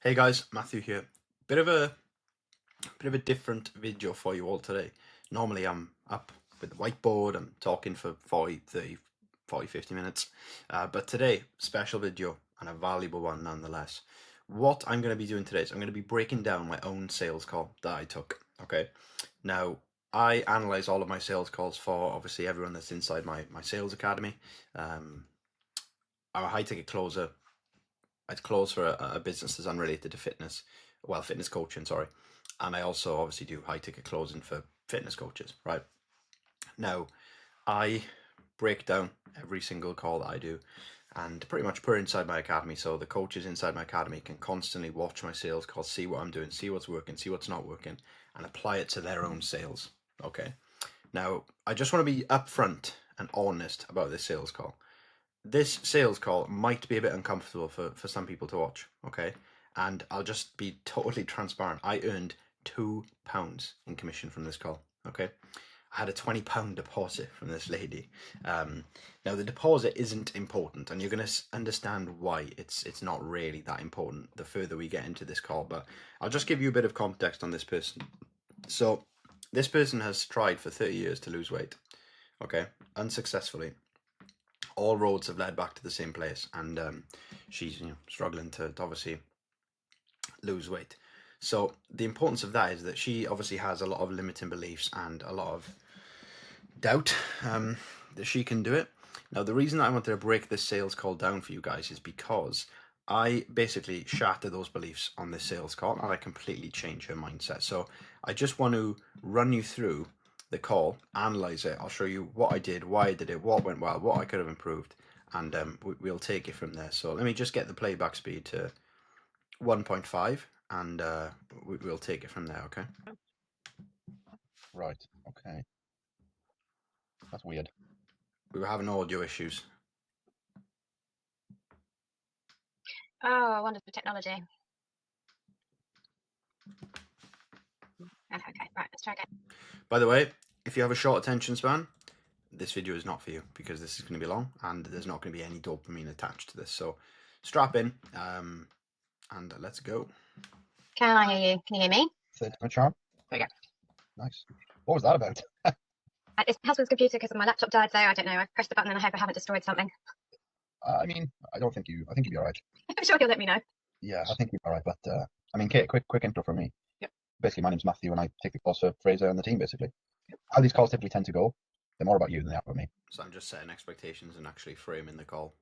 Hey guys, Matthew here. Bit of a different video for you all today. Normally I'm up with the whiteboard, I'm talking for 40, 30, 40, 50 minutes. But today, special video and a valuable one nonetheless. What I'm going to be doing today is I'm going to be breaking down my own sales call that I took. Okay. Now, I analyze all of my sales calls for obviously everyone that's inside my sales academy. I'm a high ticket closer. I'd close for a business that's unrelated to fitness, well, fitness coaching, sorry. And I also obviously do high ticket closing for fitness coaches, right? Now, I break down every single call that I do and pretty much put it inside my academy. So the coaches inside my academy can constantly watch my sales calls, see what I'm doing, see what's working, see what's not working, and apply it to their own sales. Okay. Now, I just want to be upfront and honest about this sales call. This sales call might be a bit uncomfortable for some people to watch, okay? And I'll just be totally transparent. I earned £2 in commission from this call, okay? I had a £20 deposit from this lady. Now the deposit isn't important, and you're going to understand why it's not really that important the further we get into this call. But I'll just give you a bit of context on this person. So this person has tried for 30 years to lose weight, okay, unsuccessfully. All roads have led back to the same place, and she's struggling to obviously lose weight. So the importance of that is that she obviously has a lot of limiting beliefs and a lot of doubt that she can do it. Now, the reason I wanted to break this sales call down for you guys is because I basically shatter those beliefs on this sales call, and I completely change her mindset. So I just want to run you through the call, analyze it. I'll show you what I did, why I did it, what went well, what I could have improved, and we'll take it from there. So let me just get the playback speed to 1.5, and we'll take it from there, okay? Right, okay. That's weird. We were having audio issues. Oh, wonderful technology. Okay, right, let's try again. By the way, if you have a short attention span, this video is not for you, because this is going to be long and there's not going to be any dopamine attached to this. So strap in and let's go. Can I hear you? Can you hear me? 30-minute charm? There we go. Nice. What was that about? It's my husband's computer because my laptop died, so I don't know. I pressed the button and I hope I haven't destroyed something. I mean, I think you'll be all right. I'm sure he'll let me know. Yeah, I think you'll be all right. But I mean, Kate, quick intro from me. Yep. Basically, my name's Matthew, and I take the calls for Fraser and the team. Basically, how these calls typically tend to go, they're more about you than they are about me. So I'm just setting expectations and actually framing the call.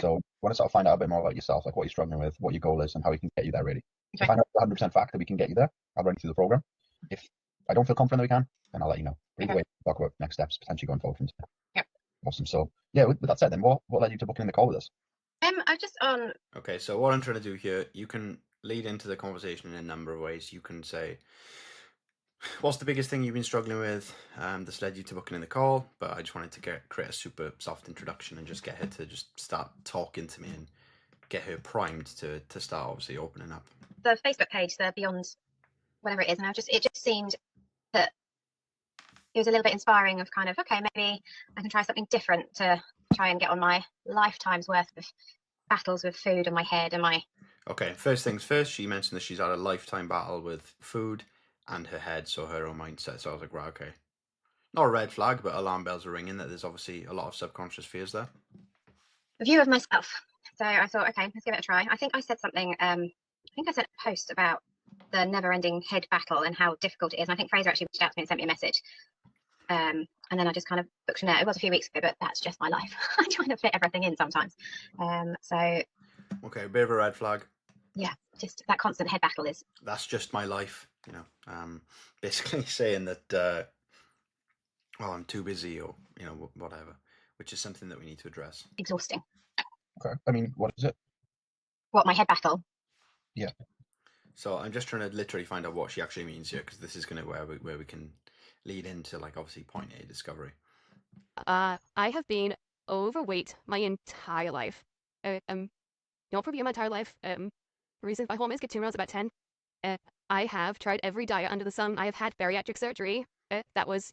So, want to sort of find out a bit more about yourself, like what you're struggling with, what your goal is, and how we can get you there. Really, Okay. if I know 100% fact that we can get you there, I'll run you through the program. If I don't feel confident that we can, then I'll let you know. But either way, talk about next steps potentially going forward from there. Yep. Awesome. So, yeah, with that said, then what led you to booking in the call with us? I just on. Okay, so what I'm trying to do here, you can lead into the conversation in a number of ways. You can say, what's the biggest thing you've been struggling with that's led you to booking in the call? But I just wanted to create a super soft introduction and just get her to just start talking to me and get her primed to start obviously opening up. The Facebook page, the Beyond, whatever it is, and it just seemed that it was a little bit inspiring of kind of, okay, maybe I can try something different to try and get on my lifetime's worth of battles with food and my head and my. Okay, first things first, she mentioned that she's had a lifetime battle with food and her head, so her own mindset. So I was like, right, okay. Not a red flag, but alarm bells are ringing that there's obviously a lot of subconscious fears there. View of myself. So I thought, okay, let's give it a try. I think I said something, I think I sent a post about the never-ending head battle and how difficult it is. And I think Fraser actually reached out to me and sent me a message. And then I just kind of booked from there. It was a few weeks ago, but that's just my life. I try to fit everything in sometimes. Okay, a bit of a red flag. Yeah, just that constant head battle is. That's just my life, basically saying that, well, I'm too busy or, whatever, which is something that we need to address. Exhausting. Okay. I mean, what is it? What, my head battle? Yeah. So I'm just trying to literally find out what she actually means here, because this is going to where we can lead into, like, obviously point A, discovery. I have been overweight my entire life. Not probably my entire life. The reason my hormones get tuned when I was about 10. I have tried every diet under the sun. I have had bariatric surgery. That was.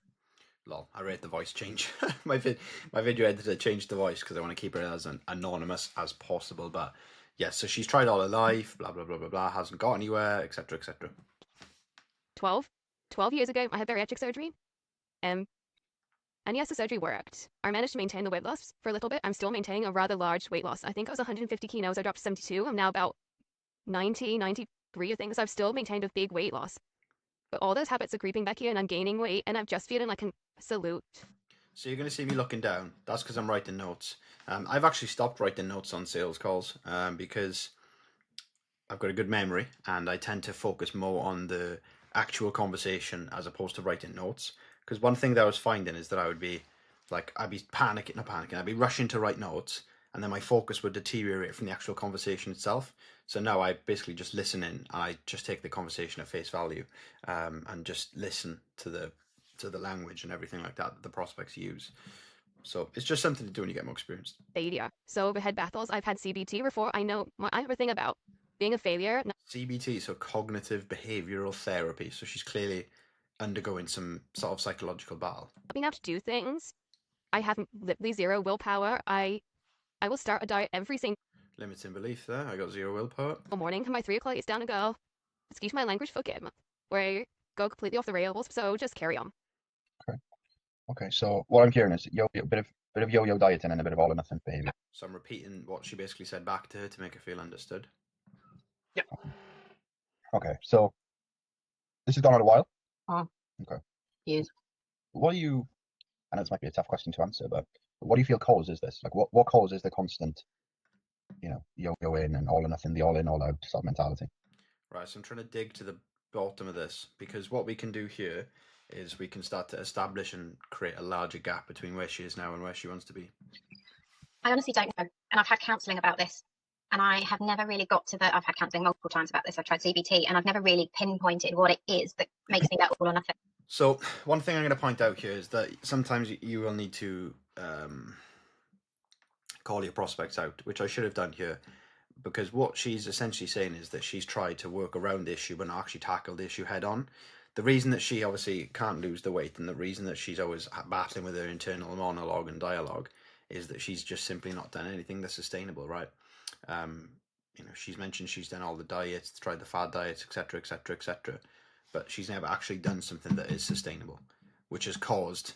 Lol, I rate the voice change. my video editor changed the voice because I want to keep it as anonymous as possible. But Yeah, so she's tried all her life, blah blah blah blah blah, hasn't got anywhere, etc. etc. 12 years ago, I had bariatric surgery. And yes, the surgery worked. I managed to maintain the weight loss for a little bit. I'm still maintaining a rather large weight loss. I think I was 150 kilos. I dropped to 72. I'm now about 90, 93, I think. So I've still maintained a big weight loss. But all those habits are creeping back in and I'm gaining weight and I'm just feeling like an absolute. So you're going to see me looking down. That's because I'm writing notes. I've actually stopped writing notes on sales calls because I've got a good memory and I tend to focus more on the actual conversation as opposed to writing notes. Because one thing that I was finding is that I'd be panicking, I'd be rushing to write notes and then my focus would deteriorate from the actual conversation itself. So now I basically just listen in and I just take the conversation at face value and just listen to the language and everything like that the prospects use. So it's just something to do when you get more experience. Failure. So overhead battles, I've had CBT before. I know I have a thing about being a failure. CBT, so cognitive behavioral therapy. So she's clearly undergoing some sort of psychological battle. Not being able to do things. I have literally zero willpower. I will start a diet every single Limiting belief there. I got zero willpower. morning. And by 3 o'clock, it's down to go. Excuse my language, fuck him. Where I go completely off the rails. So just carry on. Okay, so what I'm hearing is a bit of yo-yo dieting and a bit of all or nothing behavior. So I'm repeating what she basically said back to her to make her feel understood. Okay, so this has gone on a while. Okay. Yes. What do you? I know this might be a tough question to answer, but what do you feel causes this? Like, what causes the constant, yo-yo in and all or nothing, the all in, all out sort of mentality? Right, so I'm trying to dig to the bottom of this because what we can do here is we can start to establish and create a larger gap between where she is now and where she wants to be. I honestly don't know. And I've had counselling about this. And I have never really got to I've had counselling multiple times about this. I've tried CBT and I've never really pinpointed what it is that makes me that all or nothing. So one thing I'm going to point out here is that sometimes you will need to call your prospects out, which I should have done here, because what she's essentially saying is that she's tried to work around the issue but not actually tackle the issue head on. The reason that she obviously can't lose the weight and the reason that she's always battling with her internal monologue and dialogue is that she's just simply not done anything that's sustainable, right? She's mentioned she's done all the diets, tried the fad diets, etc., etc., etc., but she's never actually done something that is sustainable, which has caused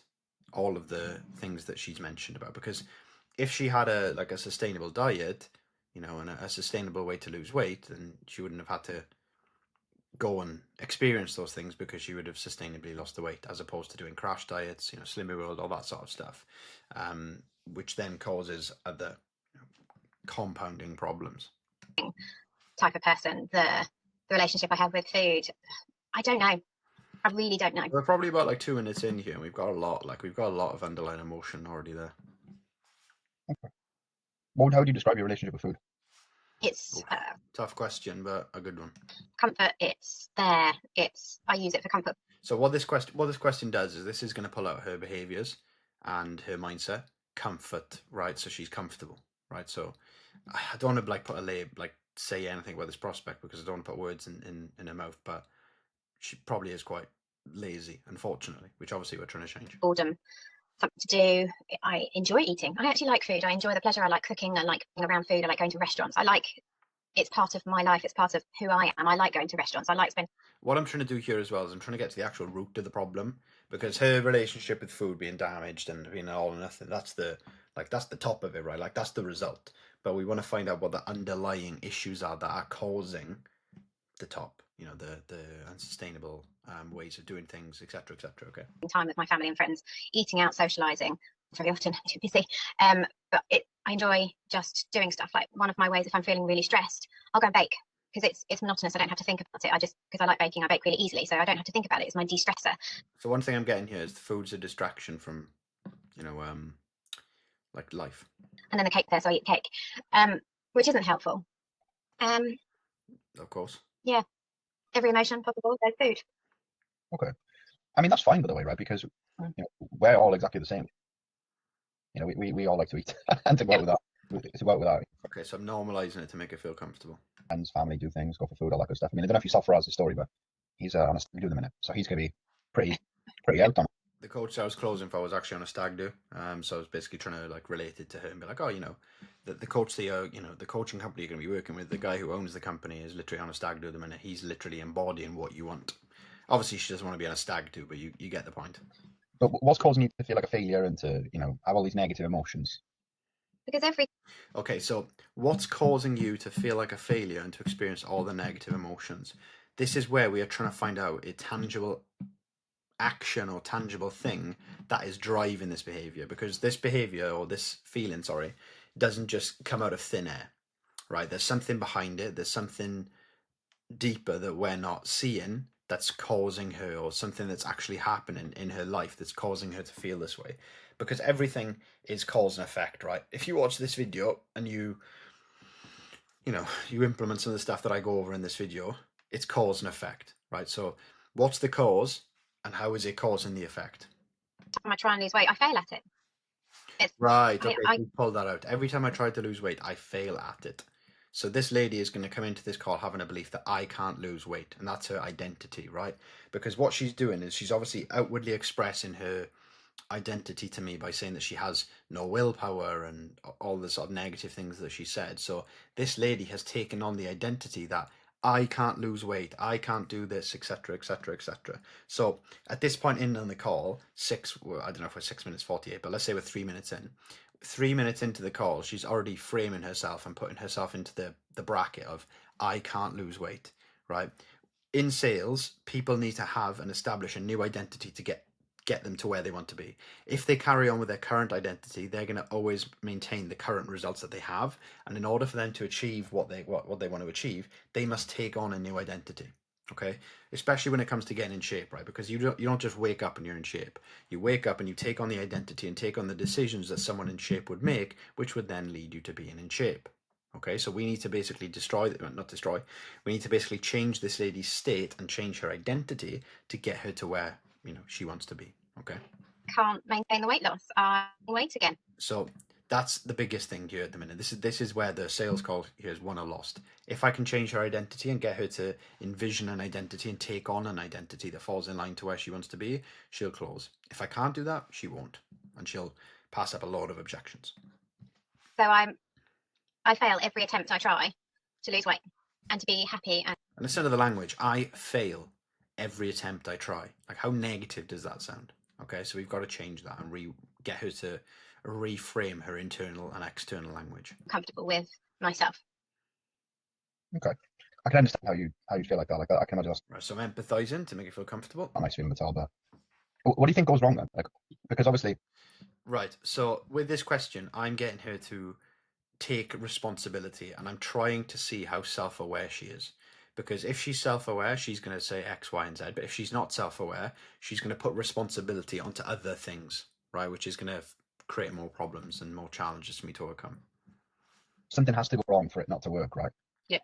all of the things that she's mentioned about. Because if she had a sustainable diet, and a sustainable way to lose weight, then she wouldn't have had to go and experience those things because she would have sustainably lost the weight, as opposed to doing crash diets, Slimming World, all that sort of stuff, which then causes other compounding problems. Type of person, the relationship I have with food, I don't know. I really don't know. We're probably about like 2 minutes in here, and we've got a lot of underlying emotion already there. Okay. How would you describe your relationship with food? It's Tough question, but a good one. comfort. It's there. I use it for comfort. So what this question does is this is going to pull out her behaviors and her mindset. Comfort, right? So she's comfortable, right? So I don't want to put a label, say anything about this prospect because I don't want to put words in her mouth, but she probably is quite lazy, unfortunately, which obviously we're trying to change. Boredom, something to do. I enjoy eating. I actually like food. I enjoy the pleasure. I like cooking. I like being around food. I like going to restaurants. It's part of my life. It's part of who I am. I like going to restaurants. I like spending. What I'm trying to do here as well is I'm trying to get to the actual root of the problem, because her relationship with food being damaged and being all or nothing, that's the top of it, right? That's the result. But we want to find out what the underlying issues are that are causing the top, the unsustainable ways of doing things, etc., etc. Okay. Time with my family and friends, eating out, socializing. Very often I'm too busy. But I enjoy just doing stuff. Like one of my ways, if I'm feeling really stressed, I'll go and bake because it's monotonous. I don't have to think about it. Because I like baking, I bake really easily, so I don't have to think about it. It's my de-stressor. So one thing I'm getting here is the food's a distraction from, life. And then the cake there, so I eat cake, which isn't helpful. Of course. Yeah. Every emotion possible, there's food. Okay. I mean, that's fine, by the way, right? Because we're all exactly the same. We all like to eat and to go out without. Okay, so I'm normalizing it to make it feel comfortable. Friends, family, do things, go for food, all that good stuff. I mean, I don't know if you saw Faraz's story, but he's on a study in a minute, so he's going to be pretty out on it. the coach I was closing for was actually on a stag do. So I was basically trying to like relate it to her and be like, oh, you know, the coach that the coaching company you're going to be working with, the guy who owns the company is literally on a stag do at the minute. He's literally embodying what you want. Obviously, she doesn't want to be on a stag do, but you get the point. But what's causing you to feel like a failure and to, you know, have all these negative emotions? Because every Okay, so what's causing you to feel like a failure and to experience all the negative emotions? This is where we are trying to find out a tangible action or tangible thing that is driving this behavior, because this behavior or this feeling, sorry, doesn't just come out of thin air, right? There's something behind it. There's something deeper that we're not seeing that's causing her, or something that's actually happening in her life that's causing her to feel this way, because everything is cause and effect, right? If you watch this video and you implement some of the stuff that I go over in this video, it's cause and effect, right? So what's the cause and how is it causing the effect? time I try and lose weight, I fail at it. Right, okay, so you pull that out. Every time I try to lose weight, I fail at it. So this lady is going to come into this call having a belief that I can't lose weight, and that's her identity, right? Because what she's doing is she's obviously outwardly expressing her identity to me by saying that she has no willpower and all the sort of negative things that she said. So this lady has taken on the identity that I can't lose weight, I can't do this, etc., etc., etc. So at this point in on the call, I don't know if we're 6 minutes 48, but let's say we're 3 minutes in. 3 minutes into the call, she's already framing herself and putting herself into the bracket of I can't lose weight, right? In sales, people need to have and establish a new identity to get them to where they want to be. If they carry on with their current identity, they're going to always maintain the current results that they have, and in order for them to achieve what they want to achieve, they must take on a new identity. Okay, especially when it comes to getting in shape, right? Because you don't just wake up and you're in shape. You wake up and you take on the identity and take on the decisions that someone in shape would make, which would then lead you to being in shape. Okay, so we need to basically we need to basically change this lady's state and change her identity to get her to where she wants to be. Okay, can't maintain the weight loss. I weight again. so that's the biggest thing here at the minute. This is where the sales call here is won or lost. If I can change her identity and get her to envision an identity and take on an identity that falls in line to where she wants to be, she'll close. If I can't do that, she won't, and she'll pass up a load of objections. So I fail every attempt I try to lose weight and to be happy. And instead of the language, I fail every attempt I try. Like, how negative does that sound? Okay, so we've got to change that and get her to reframe her internal and external language. Comfortable with myself. Okay, I can understand how you feel like that. Like, I can imagine that's right. So I'm empathizing to make you feel comfortable. a nice feeling at all. But what do you think goes wrong then? Like, because obviously, right. So with this question, I'm getting her to take responsibility, and I'm trying to see how self-aware she is. Because if she's self-aware, she's going to say X, Y, and Z. But if she's not self-aware, she's going to put responsibility onto other things, right? Which is going to create more problems and more challenges for me to overcome. something has to go wrong for it not to work, right? Yeah.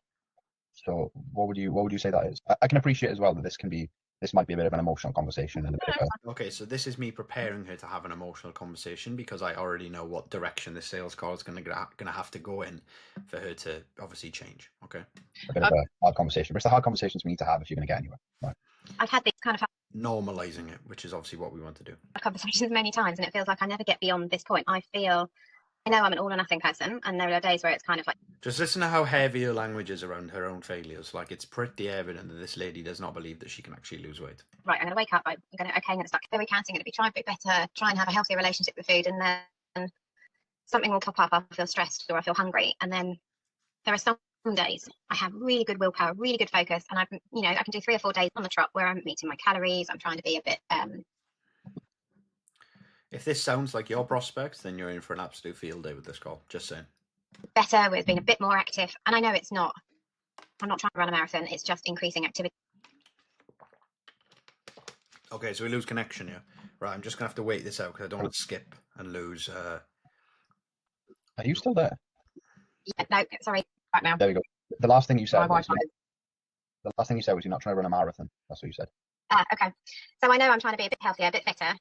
So what would you say that is? I can appreciate as well that this might be a bit of an emotional conversation and a bit of a... Okay, so this is me preparing her to have an emotional conversation, because I already know what direction the sales call is going to have to go in for her to obviously change. Okay. a bit of a hard conversation. But it's the hard conversations we need to have if you're going to get anywhere, right? I've had these kind of Normalizing it, which is obviously what we want to do. conversations many times, and it feels like I never get beyond this point. I know I'm an all or nothing person, and there are days where it's kind of like... Just listen to how heavy her language is around her own failures. Like, it's pretty evident that this lady does not believe that she can actually lose weight. Right, I'm going to wake up, I'm going to start recounting, I'm going to be trying to be better, try and have a healthier relationship with food, and then something will pop up, I'll feel stressed or I feel hungry, and then there are some days I have really good willpower, really good focus, and I can do 3 or 4 days on the trot where I'm meeting my calories, I'm trying to be a bit... If this sounds like your prospects, then you're in for an absolute field day with this call. Just saying. better, with being a bit more active. And I know I'm not trying to run a marathon, it's just increasing activity. Okay, so we lose connection here. Right, I'm just going to have to wait this out because I don't want to skip and lose. Are you still there? Yeah, no, sorry, right now. There we go. The last thing you said My was Wi-Fi. you're not trying to run a marathon. That's what you said. Okay. So I know I'm trying to be a bit healthier, a bit fitter,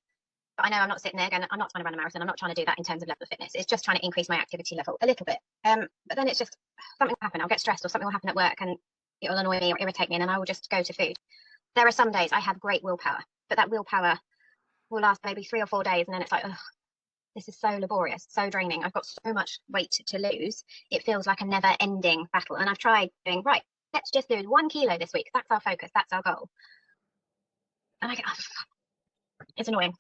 but I know I'm not sitting there going, I'm not trying to run a marathon. I'm not trying to do that in terms of level of fitness. It's just trying to increase my activity level a little bit. But then it's just something will happen. I'll get stressed or something will happen at work and it will annoy me or irritate me, and then I will just go to food. There are some days I have great willpower, but that willpower will last maybe 3 or 4 days, and then it's like, ugh, this is so laborious, so draining. I've got so much weight to lose. It feels like a never-ending battle. And I've tried doing, right, let's just lose 1 kilo this week. That's our focus. That's our goal. And I get, oh, it's annoying.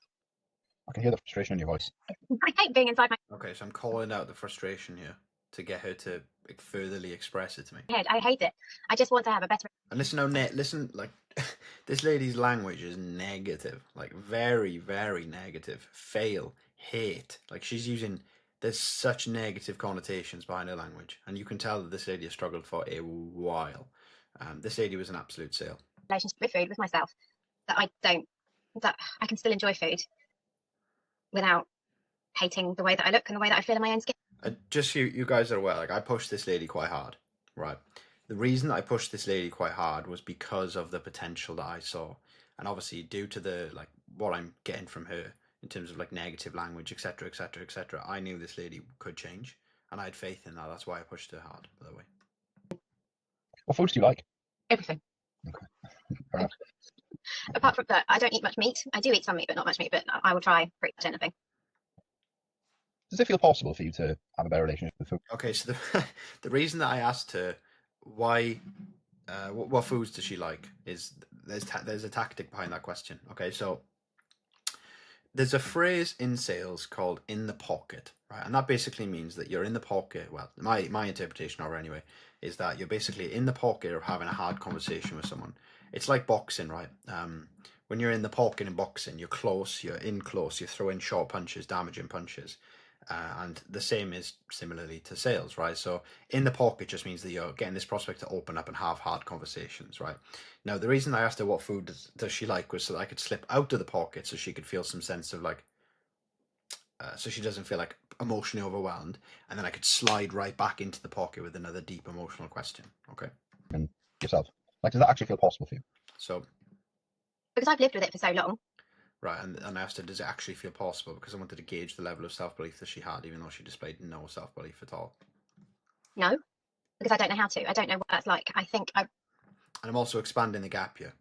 I can hear the frustration in your voice. I hate being inside my Okay, so I'm calling out the frustration here to get her to furtherly express it to me. head. I hate it. I just want to have a better. And listen, listen, like, this lady's language is negative, like very, very negative. Fail, hate, like she's using. There's such negative connotations behind her language, and you can tell that this lady has struggled for a while. This lady was an absolute sale. Relationship with food, with myself, that I can still enjoy food without hating the way that I look and the way that I feel in my own skin. Just so you guys are aware, like, I pushed this lady quite hard, right? The reason I pushed this lady quite hard was because of the potential that I saw, and obviously due to the, like, what I'm getting from her in terms of, like, negative language, etc., etc., etc. I knew this lady could change, and I had faith in that. That's why I pushed her hard, by the way. What foods do you like? Everything. Okay. Fair enough. Apart from that, I don't eat much meat. I do eat some meat, but not much meat. But I will try pretty much anything. Does it feel possible for you to have a better relationship with food? Okay, so the reason that I asked her why, what foods does she like, is there's a tactic behind that question. Okay, so there's a phrase in sales called "in the pocket," right? And that basically means that you're in the pocket. Well, my interpretation of it anyway is that you're basically in the pocket of having a hard conversation with someone. It's like boxing, right? When you're in the pocket in boxing, you're close, you're in close, you're throwing short punches, damaging punches. And the same is similarly to sales, right? So in the pocket just means that you're getting this prospect to open up and have hard conversations, right? Now, the reason I asked her what food does she like was so that I could slip out of the pocket so she could feel some sense of, like, so she doesn't feel like emotionally overwhelmed, and then I could slide right back into the pocket with another deep emotional question. Okay. And yourself, like, does that actually feel possible for you? So, Because I've lived with it for so long. right, and I asked her, does it actually feel possible? Because I wanted to gauge the level of self-belief that she had, even though she displayed no self-belief at all. No, because I don't know how to. I don't know what that's like. I think And I'm also expanding the gap here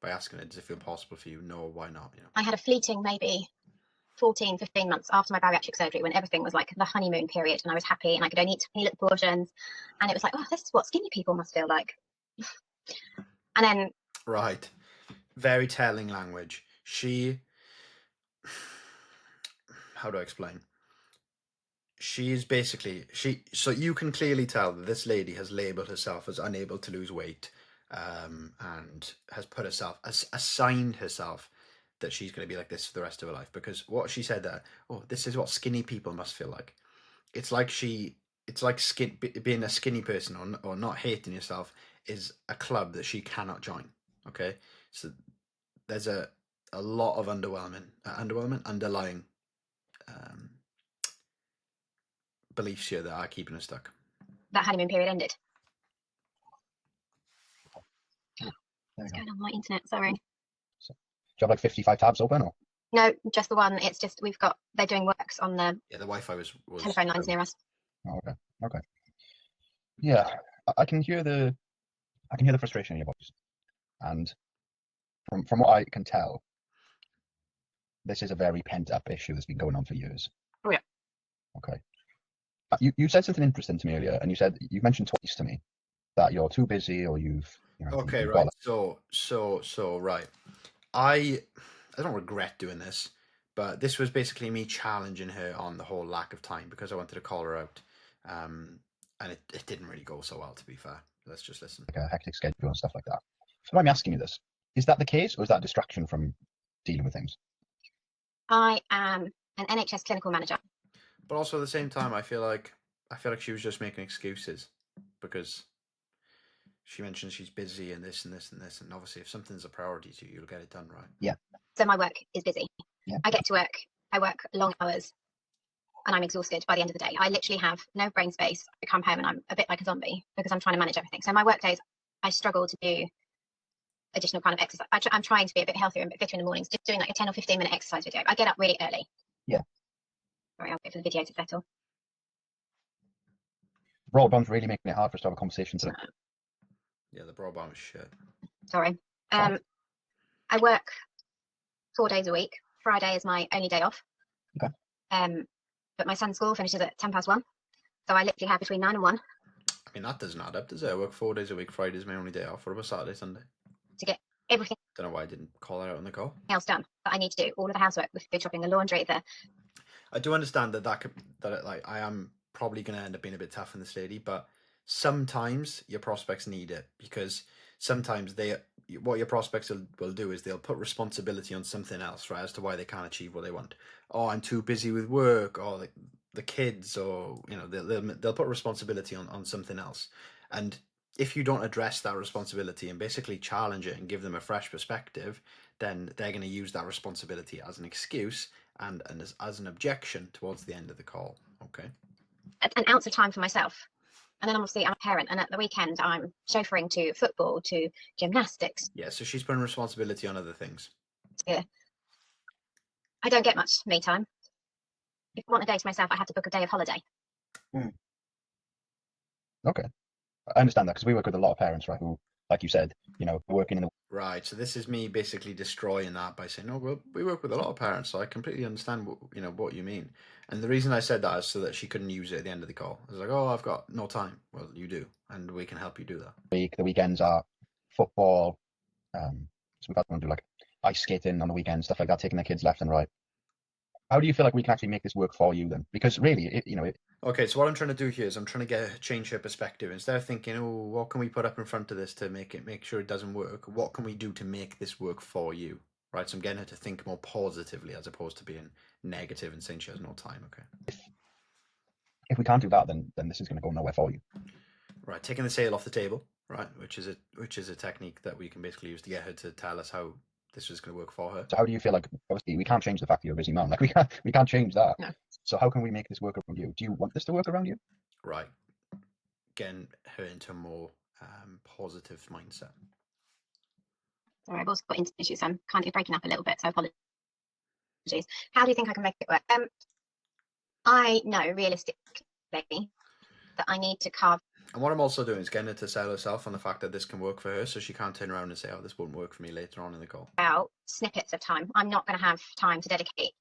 by asking her, does it feel possible for you? No, why not? You know. I had a fleeting maybe 14, 15 months after my bariatric surgery when everything was like the honeymoon period and I was happy and I could only eat tiny little portions. And it was like, oh, this is what skinny people must feel like. And then. Right. Very telling language. How do I explain? She is basically, so you can clearly tell that this lady has labelled herself as unable to lose weight, and has put herself, assigned herself that she's going to be like this for the rest of her life, because what she said there, oh, this is what skinny people must feel like. It's like being a skinny person or not hating yourself is a club that she cannot join. Okay, so there's a lot of underlying beliefs here that are keeping her stuck. That honeymoon period ended. There What's we go. going on with my internet? Sorry. Do you have like 55 tabs open, or? No, just the one. It's just they're doing works on the Yeah, the Wi-Fi was telephone lines near us. Oh, okay. Okay. Yeah, I can hear the frustration in your voice, and from what I can tell, this is a very pent up issue that's been going on for years. Oh, yeah. Okay. You said something interesting to me earlier, and you mentioned twice to me that you're too busy, or okay, you've right. got So right. I don't regret doing this, but this was basically me challenging her on the whole lack of time because I wanted to call her out, and it didn't really go so well, to be fair. Let's just listen. like a hectic schedule and stuff like that. So I'm asking you this: is that the case, or is that a distraction from dealing with things? I am an NHS clinical manager. But also at the same time, I feel like she was just making excuses because she mentions she's busy and this and this and this, and obviously if something's a priority to you, you'll get it done, right? Yeah. So my work is busy. Yeah. I get to work. I work long hours, and I'm exhausted by the end of the day. I literally have no brain space. I come home and I'm a bit like a zombie because I'm trying to manage everything. So my work days, I struggle to do additional kind of exercise. I'm trying to be a bit healthier and a bit fitter in the mornings, just doing like a 10 or 15 minute exercise video. I get up really early. Yeah. Sorry, I'll wait for the video to settle. Broadband's really making it hard for us to have a conversation today. Yeah, the broadband was shit. Sorry. Fine. I work 4 days a week. Friday is my only day off. Okay. But my son's school finishes at 1:10, so I literally have between 9 and 1 I mean, that doesn't add up, does it? I work 4 days a week. Friday's my only day off. What about Saturday, Sunday? to get everything Don't know why I didn't call that out on the call. else done that I need to do. All of the housework, the food shopping, the laundry, I do understand that like I am probably going to end up being a bit tough on this lady, but sometimes your prospects need it, because sometimes what your prospects will do is they'll put responsibility on something else, right, as to why they can't achieve what they want. Oh, I'm too busy with work, or the kids, or they'll put responsibility on something else. And if you don't address that responsibility and basically challenge it and give them a fresh perspective, then they're going to use that responsibility as an excuse and as an objection towards the end of the call. Okay. an ounce of time for myself. And then obviously I'm a parent, and at the weekend I'm chauffeuring to football, to gymnastics. Yeah, so she's putting responsibility on other things. I don't get much me time. If I want a day to myself, I have to book a day of holiday. Okay. I understand that, because we work with a lot of parents, right, who, like you said, working in the Right, so this is me basically destroying that by saying, "No, well, we work with a lot of parents, so I completely understand what you mean." And the reason I said that is so that she couldn't use it at the end of the call. I was like, "Oh, I've got no time." Well, you do, and we can help you do that. week. The weekends are football. So we've had them do like ice skating on the weekends, stuff like that, taking their kids left and right. How do you feel like we can actually make this work for you then? Because really, Okay, so what I'm trying to do here is I'm trying to change her perspective. Instead of thinking, "Oh, what can we put up in front of this to make sure it doesn't work? What can we do to make this work for you?" Right, so I'm getting her to think more positively as opposed to being negative and saying she has no time. Okay. if we can't do that, then this is going to go nowhere for you. Right, taking the sale off the table, right, which is a technique that we can basically use to get her to tell us how this is going to work for her. So how do you feel like, obviously we can't change the fact that you're a busy man, like we can't change that. No. So how can we make this work around you? Do you want this to work around you? Right, getting her into a more positive mindset. Sorry, I've also got internet issues, so I'm kind of breaking up a little bit, so apologies. How do you think I can make it work? I know realistically that I need to carve And what I'm also doing is getting her to sell herself on the fact that this can work for her, so she can't turn around and say, "Oh, this won't work for me" later on in the call. out snippets of time. I'm not going to have time to dedicate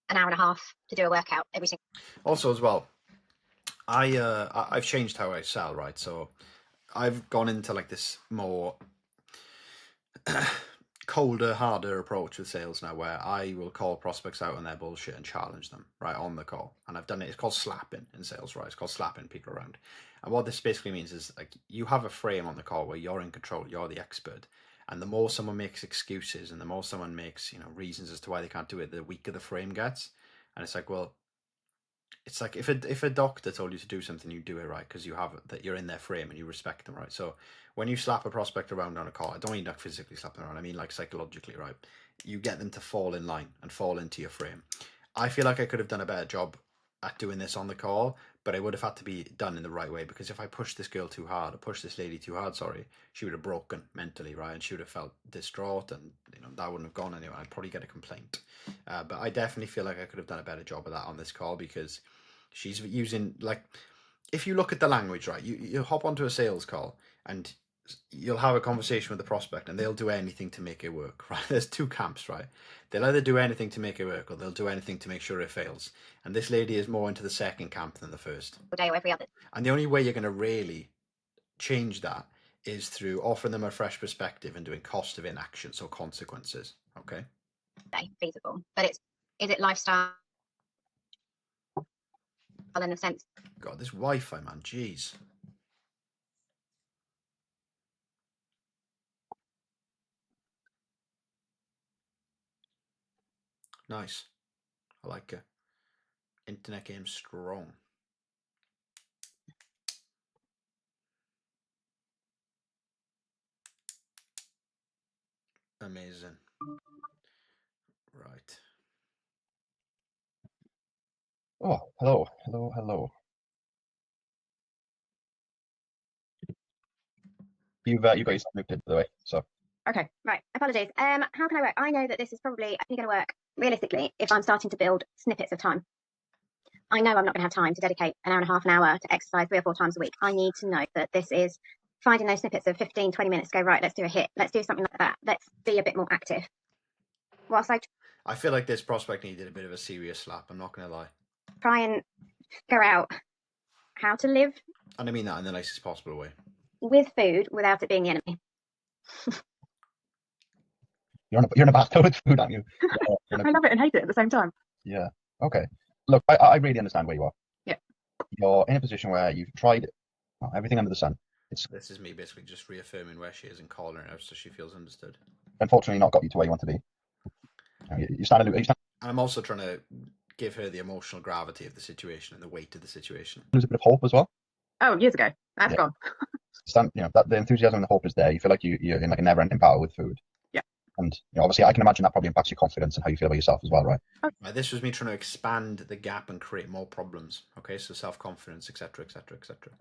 an hour and a half to do a workout every single. Also, as well, I've changed how I sell, right? So I've gone into like this more colder, harder approach with sales now, where I will call prospects out on their bullshit and challenge them right on the call. And I've done it. It's called slapping in sales, right? It's called slapping people around. And what this basically means is, like, you have a frame on the call where you're in control, you're the expert. And the more someone makes excuses and the more someone makes, reasons as to why they can't do it, the weaker the frame gets. And it's like, well, it's like if a doctor told you to do something, you do it, right, because you're in their frame and you respect them, right? So when you slap a prospect around on a call, I don't mean like physically slap them around, I mean like psychologically, right? You get them to fall in line and fall into your frame. I feel like I could have done a better job at doing this on the call, but it would have had to be done in the right way, because if I pushed this girl too hard, or pushed this lady too hard, she would have broken mentally, right? And she would have felt distraught, and that wouldn't have gone anywhere. I'd probably get a complaint. But I definitely feel like I could have done a better job of that on this call, because she's using, like, if you look at the language, right, you hop onto a sales call and you'll have a conversation with the prospect and they'll do anything to make it work, right? There's two camps, right? They'll either do anything to make it work or they'll do anything to make sure it fails. And this lady is more into the second camp than the first. day or every other And the only way you're going to really change that is through offering them a fresh perspective and doing cost of inaction, so consequences. Okay. day feasible. But is it lifestyle in a sense? God, this Wi-Fi, man, jeez. Nice. I like it. Internet game strong. Amazing. Right. Oh, hello. You've got yourself muted, by the way. So Okay, right. Apologies. How can I work? I know that this is probably only going to work realistically if I'm starting to build snippets of time. I know I'm not going to have time to dedicate an hour and a half, an hour to exercise 3 or 4 times a week. I need to know that this is finding those snippets of 15, 20 minutes, go, right, let's do a hit. Let's do something like that. Let's be a bit more active. whilst I I feel like this prospect needed a bit of a serious slap. I'm not going to lie. try and figure out how to live And I mean that in the nicest possible way. with food without it being the enemy. You're in a battle with food, aren't you? You're in a- I love it and hate it at the same time. yeah. Okay. Look, I really understand where you are. Yeah. You're in a position where you've tried everything under the sun. It's This is me basically just reaffirming where she is and calling her out so she feels understood. unfortunately not got you to where you want to be. You stand to And I'm also trying to give her the emotional gravity of the situation and the weight of the situation. lose a bit of hope as well. Oh, years ago. That's Yeah. gone. That the enthusiasm and the hope is there. You feel like you're in like a never-ending battle with food. Yeah. And obviously, I can imagine that probably impacts your confidence and how you feel about yourself as well, right? Right, this was me trying to expand the gap and create more problems. Okay, so self-confidence, etc., etc., etc.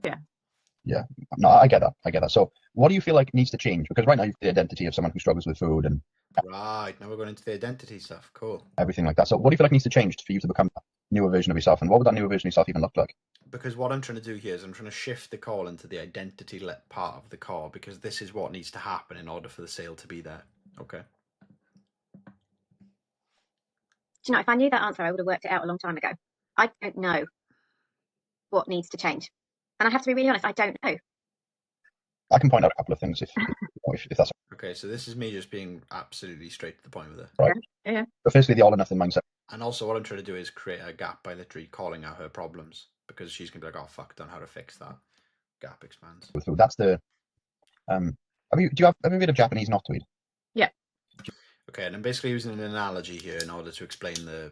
No, I get that. So, what do you feel like needs to change? Because right now you've the identity of someone who struggles with food and Right, now we're going into the identity stuff. Cool. everything like that. So, what do you feel like needs to change for you to become a newer version of yourself? And what would that newer version of yourself even look like? Because what I'm trying to do here is I'm trying to shift the call into the identity part of the call, because this is what needs to happen in order for the sale to be there. Okay. Do you know, if I knew that answer, I would have worked it out a long time ago. I don't know what needs to change. And I have to be really honest, I don't know. I can point out a couple of things if that's Okay, so this is me just being absolutely straight to the point with it. right. Yeah. But firstly, the all or nothing mindset. And also what I'm trying to do is create a gap by literally calling out her problems, because she's going to be like, oh, fuck, don't know how to fix that. Gap expands. With food. That's the. Have you have a bit of Japanese knotweed? Okay, and I'm basically using an analogy here in order to explain the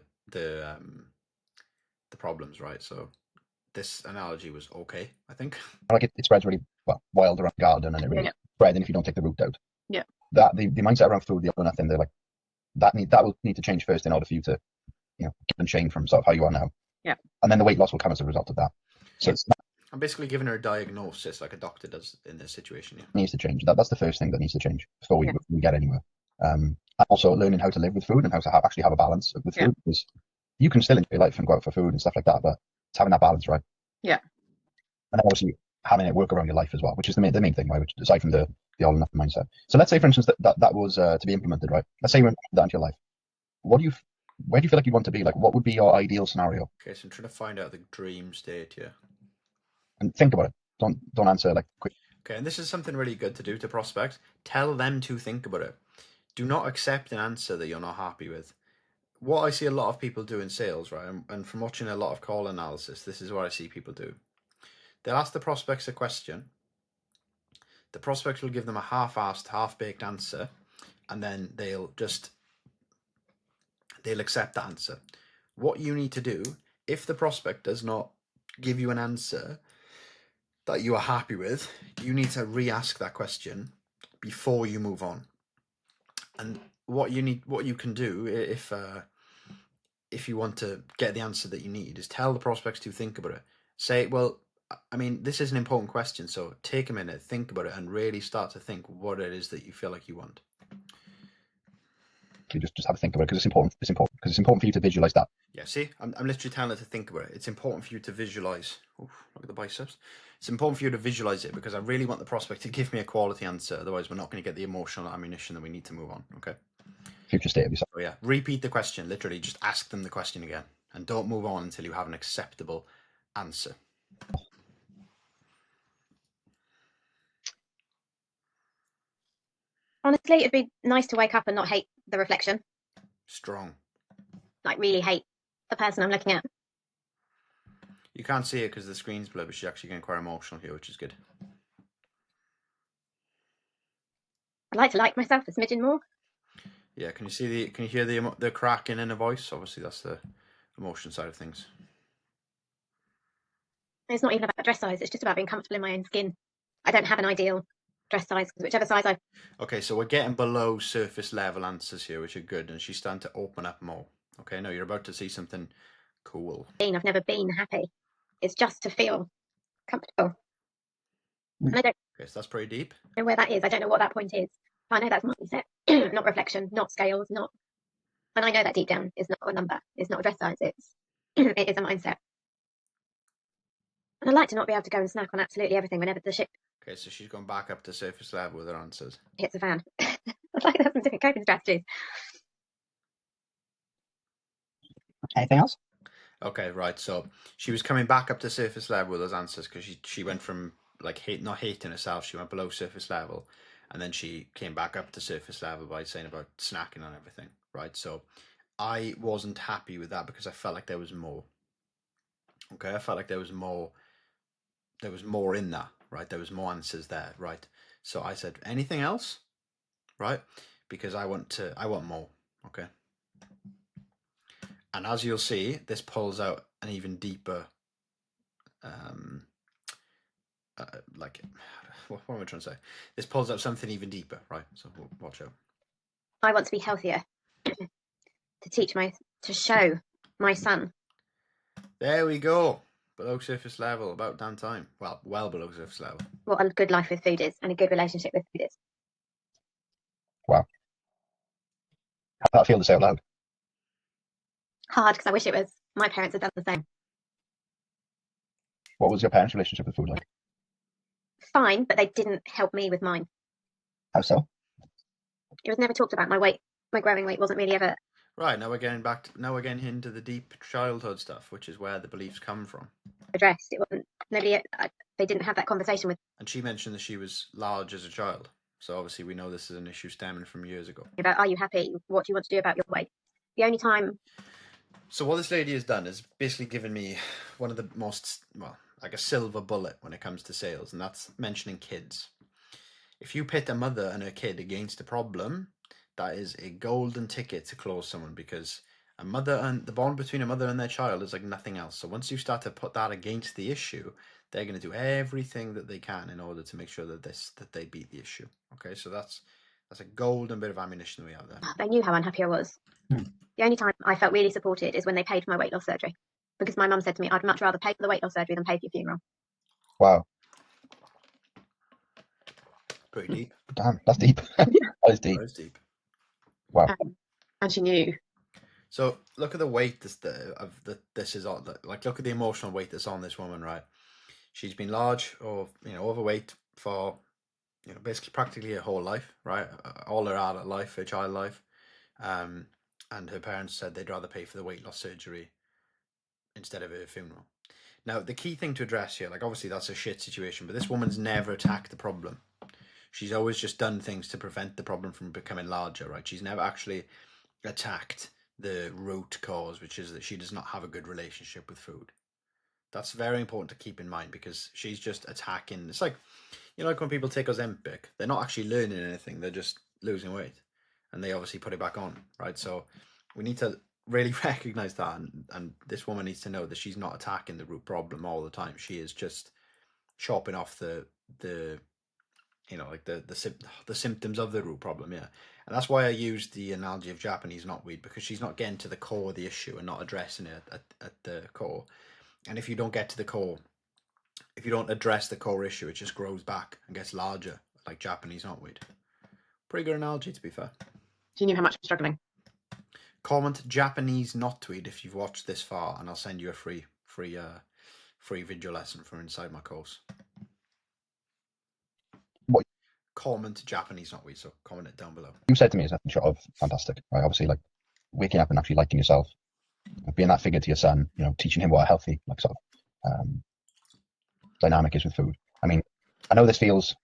problems, right? So this analogy was okay, I think. Like it spreads really wild around the garden and it really Yeah. spreads in if you don't take the root out. Yeah. That the mindset around food, the all or nothing, they're like that will need to change first in order for you to, keep and change from sort of how you are now. Yeah. And then the weight loss will come as a result of that. So Yeah. it's not, I'm basically giving her a diagnosis like a doctor does in this situation. Yeah. needs to change. That's the first thing that needs to change before we, Yeah. we get anywhere. And also learning how to live with food and how to actually have a balance with Yeah. food, because you can still enjoy life and go out for food and stuff like that, but it's having that balance, right? Yeah. And then obviously having it work around your life as well, which is the main thing, right? Which aside from the all or nothing mindset. So let's say, for instance, that was to be implemented, right? Let's say you implement that into your life. Where do you feel like you want to be? Like, what would be your ideal scenario? Okay, so I'm trying to find out the dream state here. And think about it. Don't answer like quick. Okay, and this is something really good to do to prospects. Tell them to think about it. Do not accept an answer that you're not happy with. What I see a lot of people do in sales, right, and from watching a lot of call analysis, this is what I see people do. They'll ask the prospects a question. The prospects will give them a half-assed, half-baked answer, and then they'll accept the answer. What you need to do, if the prospect does not give you an answer that you are happy with, you need to re-ask that question before you move on. And what you can do if you want to get the answer that you need is tell the prospects to think about it. Say, well, I mean, this is an important question, so take a minute, think about it, and really start to think what it is that you feel like you want. You just have to think about it because it's important. It's important because it's important for you to visualize that. Yeah, see, I'm literally telling her to think about it. It's important for you to visualize. Oof, look at the biceps. It's important for you to visualize it because I really want the prospect to give me a quality answer. Otherwise, we're not going to get the emotional ammunition that we need to move on. Okay. Future state of yourself. So yeah, repeat the question. Literally, just ask them the question again, and don't move on until you have an acceptable answer. Honestly, it'd be nice to wake up and not hate the reflection, Strong. like really hate the person I'm looking at. You can't see it because the screen's blurred, but she's actually getting quite emotional here, which is good. I'd like myself a smidgen more. Yeah, can you hear the cracking in her voice? Obviously, that's the emotion side of things. It's not even about dress size, it's just about being comfortable in my own skin. I don't have an ideal dress size because whichever size I Okay, so we're getting below surface level answers here, which are good, and she's starting to open up more. Okay, no, you're about to see something cool. I've never been happy. It's just to feel comfortable. And I don't Okay, so that's pretty deep. know where that is. I don't know what that point is. I know that's mindset, not reflection, not scales, not. And I know that deep down is not a number. It's not a dress size. It is a mindset. And I'd like to not be able to go and snack on absolutely everything whenever the ship Okay, so she's gone back up to surface level with her answers. hits the fan. I'd like to have some different coping strategies. Anything else? Okay, right. So she was coming back up to surface level with those answers because she went from like not hating herself, she went below surface level, and then she came back up to surface level by saying about snacking and everything, right? So I wasn't happy with that because I felt like there was more. Okay, I felt like there was more. There was more in that, right? There was more answers there, right? So I said, anything else, right? Because I want more. Okay. And as you'll see, this pulls out an even deeper, like, what am I trying to say? This pulls out something even deeper, right? So watch out. I want to be healthier. To show my son. There we go. Below surface level, about damn time. Well below surface level. What a good life with food is and a good relationship with food is. Wow. How did that feel to say out loud? Hard, because I wish it was my parents had done the same. What was your parents' relationship with food like? Fine, but they didn't help me with mine. How so? It was never talked about. My weight, my growing weight wasn't really ever Right, now we're getting into the deep childhood stuff, which is where the beliefs come from. addressed. It wasn't, they didn't have that conversation with And she mentioned that she was large as a child. So obviously we know this is an issue stemming from years ago. me about, are you happy? What do you want to do about your weight? The only time So what this lady has done is basically given me one of the most, well, like a silver bullet when it comes to sales, and that's mentioning kids. If you pit a mother and her kid against a problem, that is a golden ticket to close someone, because a mother and the bond between a mother and their child is like nothing else. So once you start to put that against the issue, they're going to do everything that they can in order to make sure that they beat the issue. Okay, so that's a golden bit of ammunition we have there. they knew how unhappy I was. The only time I felt really supported is when they paid for my weight loss surgery. Because my mum said to me, I'd much rather pay for the weight loss surgery than pay for your funeral. Wow. Pretty deep. Damn, that's deep. That is deep. That is deep. Wow. And she knew. So look at the weight this is on. Like, look at the emotional weight that's on this woman, right? She's been large or overweight for basically practically her whole life, right? All her adult life, her child life, and her parents said they'd rather pay for the weight loss surgery instead of her funeral. Now, the key thing to address here, like, obviously that's a shit situation, but this woman's never attacked the problem. She's always just done things to prevent the problem from becoming larger, right? She's never actually attacked the root cause, which is that she does not have a good relationship with food. That's very important to keep in mind, because she's just attacking. It's like, like when people take Ozempic, they're not actually learning anything, they're just losing weight, and they obviously put it back on, right? So we need to really recognize that, and this woman needs to know that she's not attacking the root problem all the time. She is just chopping off the symptoms of the root problem, yeah. And that's why I used the analogy of Japanese knotweed, because she's not getting to the core of the issue and not addressing it at the core. And if you don't get to the core, if you don't address the core issue, it just grows back and gets larger, like Japanese knotweed. Pretty good analogy, to be fair. She knew how much I'm struggling. Comment Japanese knotweed if you've watched this far, and I'll send you a free video lesson from inside my course. What? Comment Japanese knotweed, so comment it down below. You said to me is nothing short of fantastic, right? Obviously, like waking up and actually liking yourself, being that figure to your son, teaching him what a healthy, like, sort of dynamic is with food. I mean, I know this feels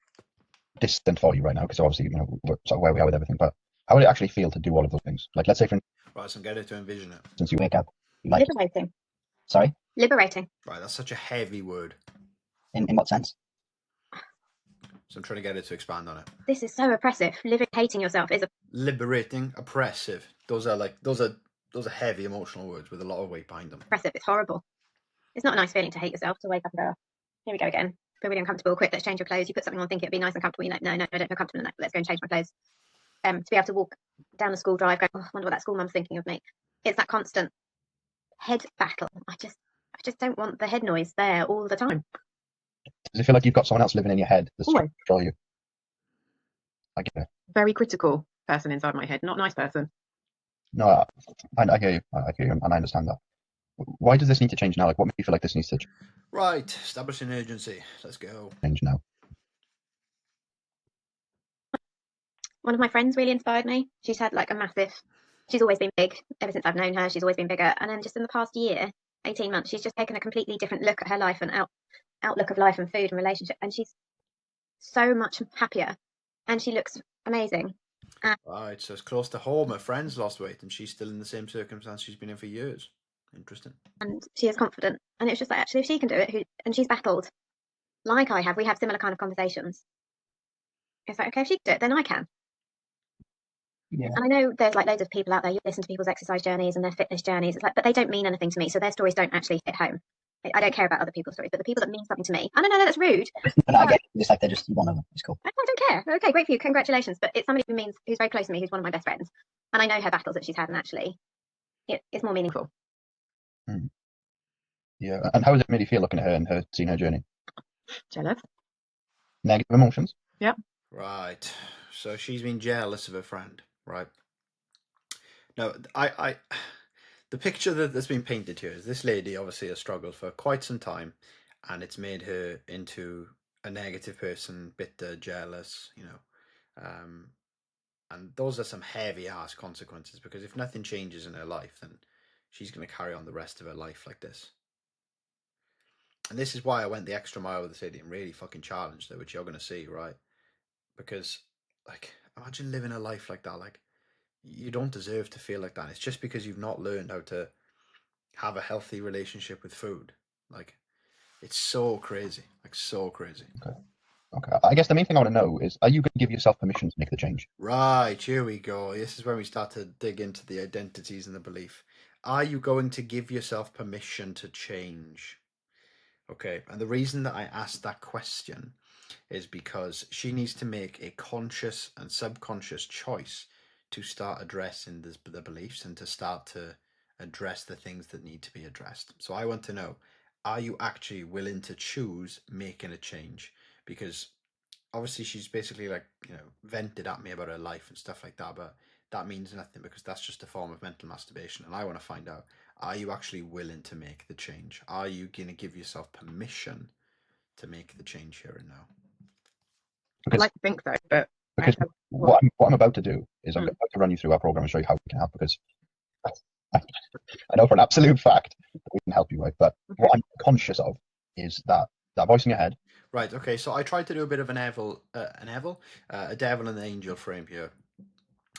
distant for you right now, because obviously, we're sort of where we are with everything, but how would it actually feel to do all of those things? Like, let's say, for Right, so get it to envision it. instance, you wake up, like, liberating. sorry? Liberating. Right, that's such a heavy word. In what sense? So I'm trying to get it to expand on it. This is so oppressive. Hating yourself is Liberating, oppressive. Those are heavy emotional words with a lot of weight behind them. oppressive. It's horrible. It's not a nice feeling to hate yourself, to wake up and go, here we go again. Feel really uncomfortable. Quick, let's change your clothes. You put something on, think it'd be nice and comfortable. You're like, no, I don't feel comfortable in that. Let's go and change my clothes. To be able to walk down the school drive, go, I wonder what that school mum's thinking of me. It's that constant head battle. I just don't want the head noise there all the time. Does it feel like you've got someone else living in your head that's trying to control you? I get it. Very critical person inside my head, not a nice person. No, I hear you. I hear you, and I understand that. Why does this need to change now? Like, what makes you feel like this needs to Right, establishing urgency. Let's go. change now? One of my friends really inspired me. She's had like a massive she's always been big ever since I've known her. She's always been bigger. And then just in the past year, 18 months, she's just taken a completely different look at her life and outlook of life and food and relationship. And she's so much happier. And she looks amazing. Right, so it's close to home. Her friend's lost weight and she's still in the same circumstance she's been in for years. Interesting. And she is confident. And it's just like, actually, if she can do it, and she's battled like I have, we have similar kind of conversations. It's like, okay, if she can do it, then I can. Yeah. And I know there's like loads of people out there, you listen to people's exercise journeys and their fitness journeys, it's like, but they don't mean anything to me. So their stories don't actually hit home. I don't care about other people's stories, but the people that mean something to me, I don't know, that's rude. But I get it. It's like they're just one of them. It's cool. I don't care. Okay, great for you. Congratulations. But it's somebody who's very close to me, who's one of my best friends. And I know her battles that she's had, and actually it's more meaningful. Yeah. And how does it made you feel looking at her and her seeing her journey? Jealous. Negative emotions? Right. So she's been jealous of her friend, right? Now, the picture that's been painted here is this lady obviously has struggled for quite some time, and it's made her into a negative person, bitter, jealous, and those are some heavy ass consequences, because if nothing changes in her life, then she's going to carry on the rest of her life like this. And this is why I went the extra mile with this lady and really fucking challenged her, which you're going to see, right? Because, like, imagine living a life like that. Like, you don't deserve to feel like that. It's just because you've not learned how to have a healthy relationship with food. Like, it's so crazy. Like, so crazy. Okay. I guess the main thing I want to know is, are you going to give yourself permission to make the change? Right, here we go. This is when we start to dig into the identities and the belief. Are you going to give yourself permission to change? Okay, and the reason that I asked that question is because she needs to make a conscious and subconscious choice to start addressing the beliefs and to start to address the things that need to be addressed. So I want to know, are you actually willing to choose making a change? Because obviously she's basically like, vented at me about her life and stuff like that, but that means nothing, because that's just a form of mental masturbation. And I want to find out, are you actually willing to make the change? Are you going to give yourself permission to make the change here and now? I'd like to think so, but Because what I'm about to do is I'm about to run you through our program and show you how we can help, because I know for an absolute fact that we can help you, right? But what I'm conscious of is that voice in your head. Right, okay, so I tried to do a bit of a devil and an angel frame here.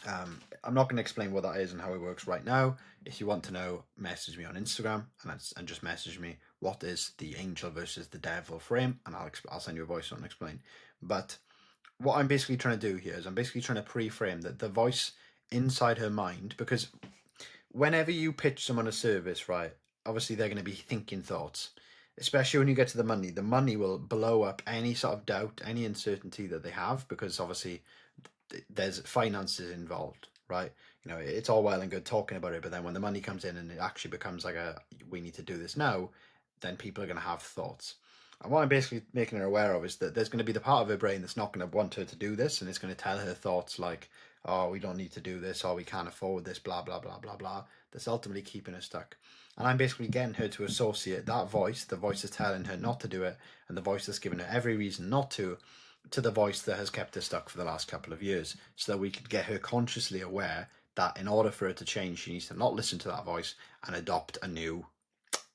I'm not going to explain what that is and how it works right now. If you want to know, message me on Instagram and just message me what is the angel versus the devil frame, and I'll send you a voice on and explain. But what I'm basically trying to do here is I'm basically trying to pre-frame that the voice inside her mind, because whenever you pitch someone a service, right, obviously they're going to be thinking thoughts, especially when you get to the money will blow up any sort of doubt, any uncertainty that they have, because obviously there's finances involved, right? It's all well and good talking about it, but then when the money comes in and it actually becomes like we need to do this now, then people are going to have thoughts. And what I'm basically making her aware of is that there's going to be the part of her brain that's not going to want her to do this, and it's going to tell her thoughts like, oh, we don't need to do this, or we can't afford this, blah, blah, blah, blah, blah, that's ultimately keeping her stuck. And I'm basically getting her to associate that voice, the voice that's telling her not to do it, and the voice that's giving her every reason not to the voice that has kept her stuck for the last couple of years, so that we could get her consciously aware that in order for her to change, she needs to not listen to that voice and adopt a new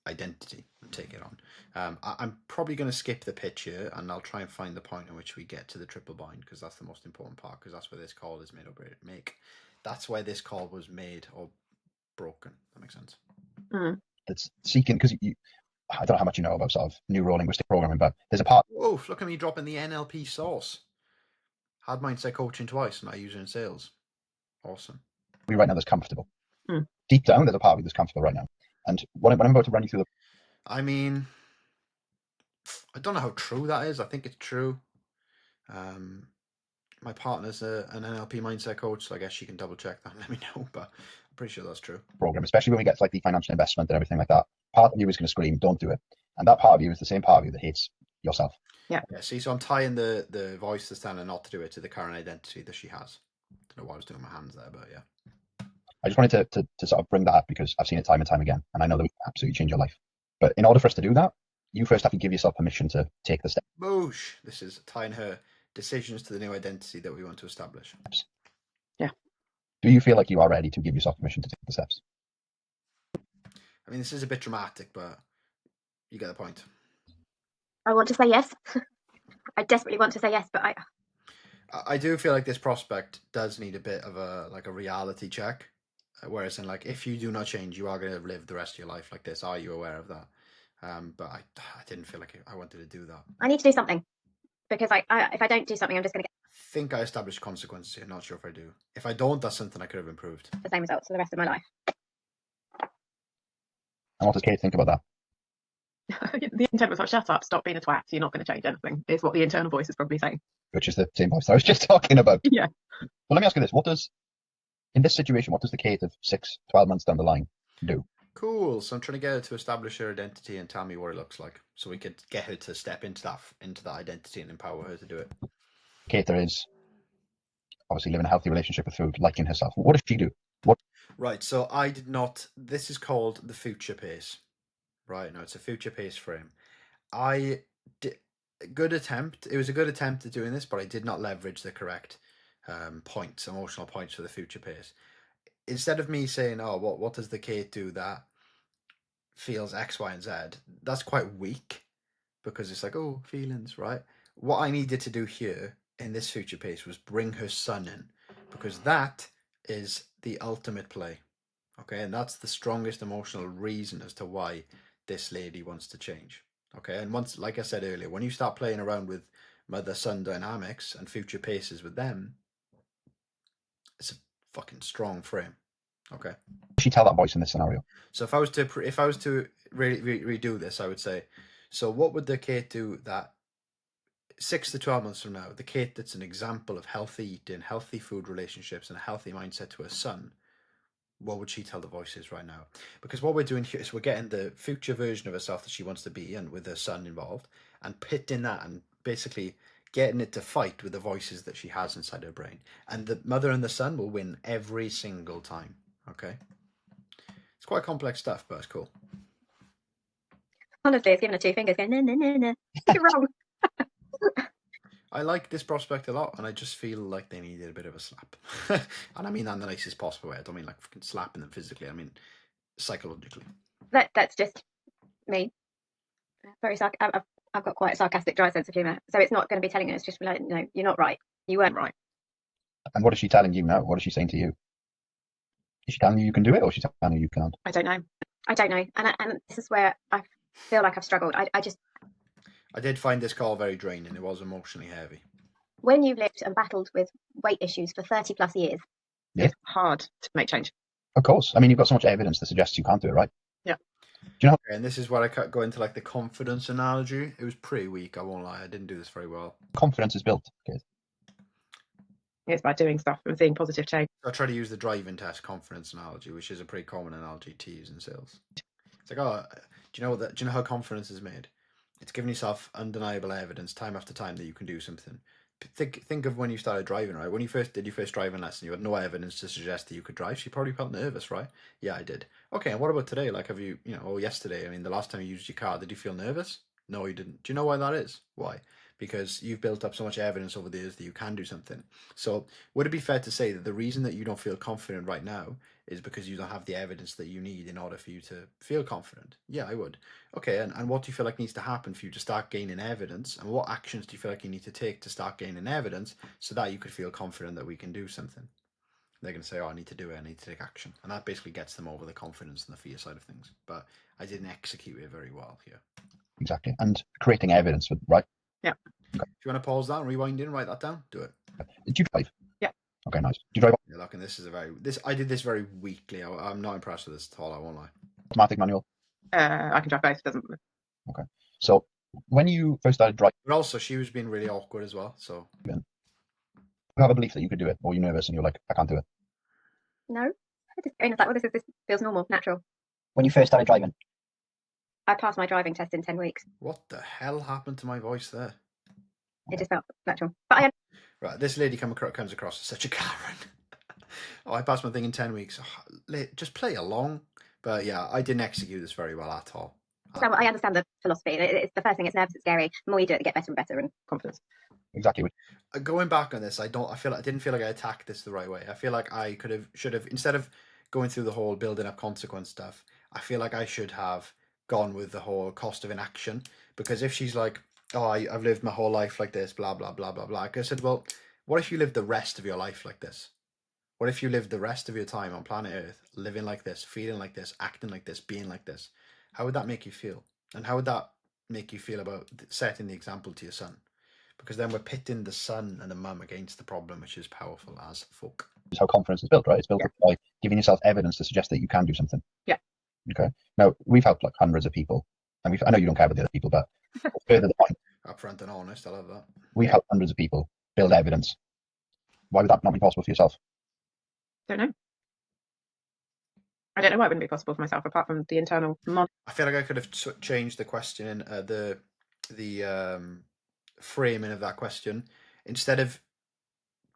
identity and take it on. I'm probably going to skip the pitch here, and I'll try and find the point in which we get to the triple bind, because that's the most important part, because that's where this call is made or make. That's where this call was made or broken. That makes sense. It's seeking, because I don't know how much you know about sort of neuro-linguistic programming, but there's a part. Whoa, look at me dropping the NLP sauce. Had mindset coaching twice, and I use it in sales. Awesome. We right now that's comfortable. Deep down, there's a part of you that's comfortable right now. And when I'm about to run you through I mean, I don't know how true that is. I think it's true. My partner's an NLP mindset coach, so I guess she can double check that and let me know, but I'm pretty sure that's true. Program, especially when we get to like the financial investment and everything like that, part of you is going to scream, don't do it. And that part of you is the same part of you that hates yourself. Yeah. See, so I'm tying the voice that's telling her not to do it to the current identity that she has. Don't know why I was doing my hands there, but yeah. I just wanted to sort of bring that up, because I've seen it time and time again, and I know that we can absolutely change your life. But in order for us to do that, you first have to give yourself permission to take the step. Boosh! This is tying her decisions to the new identity that we want to establish. Yeah. Do you feel like you are ready to give yourself permission to take the steps? I mean, this is a bit dramatic, but you get the point. I want to say yes. I desperately want to say yes, but I do feel like this prospect does need a bit of a reality check. Whereas in like, if you do not change, you are going to live the rest of your life like this. Are you aware of that? But I didn't feel like I wanted to do that. I need to do something because if I don't do something, I'm just going to I think I established consequences here. Not sure if I do. If I don't, that's something I could have improved. get the same results for the rest of my life. And what does Kate think about that? The intent was like, shut up, stop being a twat, you're not going to change anything, is what the internal voice is probably saying. Which is the same voice I was just talking about. Yeah. Well, let me ask you this. In this situation, what does the Kate of 6-12 months down the line do? Cool. So I'm trying to get her to establish her identity and tell me what it looks like, so we could get her to step into that identity and empower her to do it. Kate is obviously living a healthy relationship with food, liking herself. What does she do? Right. So I did not. This is called the future pace. Right. No, it's a future pace frame. I did good attempt. It was a good attempt at doing this, but I did not leverage the correct emotional points for the future pace. Instead of me saying, "Oh, what does the Kate do that feels X, Y, and Z?" That's quite weak because it's like, oh, feelings, right? What I needed to do here in this future pace was bring her son in, because that is the ultimate play. Okay, and that's the strongest emotional reason as to why this lady wants to change. Okay, and once, like I said earlier, when you start playing around with mother-son dynamics and future paces with them, it's a fucking strong frame. Okay. Does she tell that voice in this scenario? So if I was to redo this, I would say, so what would the Kate do that 6 to 12 months from now, the Kate that's an example of healthy eating, healthy food relationships, and a healthy mindset to her son, what would she tell the voices right now? Because what we're doing here is we're getting the future version of herself that she wants to be, and with her son involved, and pitting that and basically getting it to fight with the voices that she has inside her brain. And the mother and the son will win every single time. Okay? It's quite complex stuff, but it's cool. Honestly, it's giving her 2 fingers going, no, no, no, no. You're wrong. I like this prospect a lot, and I just feel like they needed a bit of a slap. And I mean that in the nicest possible way. I don't mean like fucking slapping them physically. I mean psychologically. That's just me. Very I've got quite a sarcastic, dry sense of humour. So it's not going to be telling her, it's just like, no, you're not right. You weren't right. And what is she telling you now? What is she saying to you? Is she telling you can do it, or is she telling you can't? I don't know. And this is where I feel like I've struggled. I did find this call very draining. It was emotionally heavy. When you've lived and battled with weight issues for 30 plus years, It's hard to make change. Of course. I mean, you've got so much evidence that suggests you can't do it, right? Yeah. Do you know? And this is where I go into like the confidence analogy. It was pretty weak, I won't lie. I didn't do this very well. Confidence is built. Okay. It's by doing stuff and seeing positive change. I try to use the driving test confidence analogy, which is a pretty common analogy to use in sales. It's like, oh, do you know how confidence is made? It's giving yourself undeniable evidence time after time that you can do something. Think of when you started driving, right? When you first did your first driving lesson, you had no evidence to suggest that you could drive. So you probably felt nervous, right? Yeah, I did. Okay, and what about today? Like, have you, or yesterday? I mean, the last time you used your car, did you feel nervous? No, you didn't. Do you know why that is? Why? Because you've built up so much evidence over the years that you can do something. So would it be fair to say that the reason that you don't feel confident right now is because you don't have the evidence that you need in order for you to feel confident? Yeah, I would. Okay, and what do you feel like needs to happen for you to start gaining evidence? And what actions do you feel like you need to take to start gaining evidence so that you could feel confident that we can do something? They're going to say, oh, I need to do it, I need to take action. And that basically gets them over the confidence and the fear side of things. But I didn't execute it very well here. Exactly. And creating evidence, right? Yeah. Okay. Do you want to pause that and rewind in, write that down? Do it. Did you drive? Yeah. Okay, nice. Do you drive Yeah, look, and this is I did this very weakly. I'm not impressed with this at all, I won't lie. automatic, manual? I can drive both. Doesn't. Okay. So when you first started driving, But also, she was being really awkward as well, so... you have a belief that you could do it, or you're nervous and you're like, I can't do it? no. I just, it's like, well, this feels normal, natural. When you first started driving? I passed my driving test in 10 weeks. What the hell happened to my voice there? It just felt natural. But Right, this lady comes across as such a Karen. Oh, I passed my thing in 10 weeks. Oh, just play along. But yeah, I didn't execute this very well at all. I understand the philosophy. It's the first thing, it's nervous, it's scary. The more you do it, you get better and better. And Confidence. Exactly. Going back on this, I feel like I didn't feel like I attacked this the right way. I feel like I should have, instead of going through the whole building up consequence stuff, I feel like I should have gone with the whole cost of inaction. Because if she's like, oh, I've lived my whole life like this, blah blah blah blah blah, I could have said, well, what if you lived the rest of your life like this? What if you lived the rest of your time on planet Earth living like this, feeling like this, acting like this, being like this? How would that make you feel? And how would that make you feel about setting the example to your son? Because then we're pitting the son and the mum against the problem, which is powerful as fuck. Is how confidence is built, right? It's built up by giving yourself evidence to suggest that you can do something. Yeah. Okay. Now, we've helped like hundreds of people, and I know you don't care about the other people, but further the point, Upfront and honest, I love that. we helped hundreds of people build evidence. Why would that not be possible for yourself? Don't know. I don't know why it wouldn't be possible for myself apart from the internal I feel like I could have changed the question, the framing of that question, instead of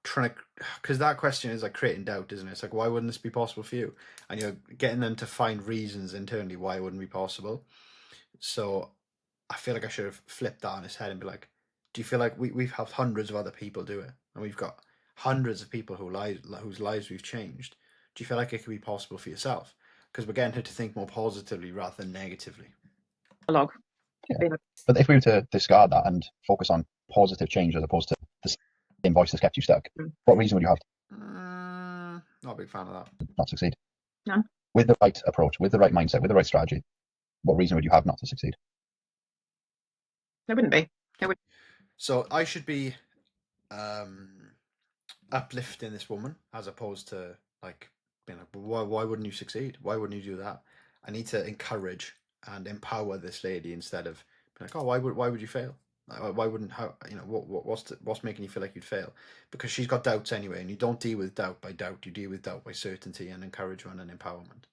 trying to, because that question is like creating doubt, isn't it? It's like, why wouldn't this be possible for you? And you're getting them to find reasons internally why it wouldn't be possible. So I feel like I should have flipped that on his head and be like, do you feel like we've helped hundreds of other people do it, and we've got hundreds of people whose lives we've changed? Do you feel like it could be possible for yourself? Because we're getting her to think more positively rather than negatively. log. Yeah. But if we were to discard that and focus on positive change as opposed to the same voice that's kept you stuck, what reason would you have Not a big fan of that. to not succeed? None. With the right approach, with the right mindset, with the right strategy, what reason would you have not to succeed? There wouldn't be. So I should be uplifting this woman as opposed to like being like, why wouldn't you succeed? Why wouldn't you do that? I need to encourage and empower this lady instead of being like, oh, why would you fail? Why wouldn't, how, you know, what's making you feel like you'd fail? Because she's got doubts anyway, and you don't deal with doubt by doubt. You deal with doubt by certainty and encouragement and empowerment.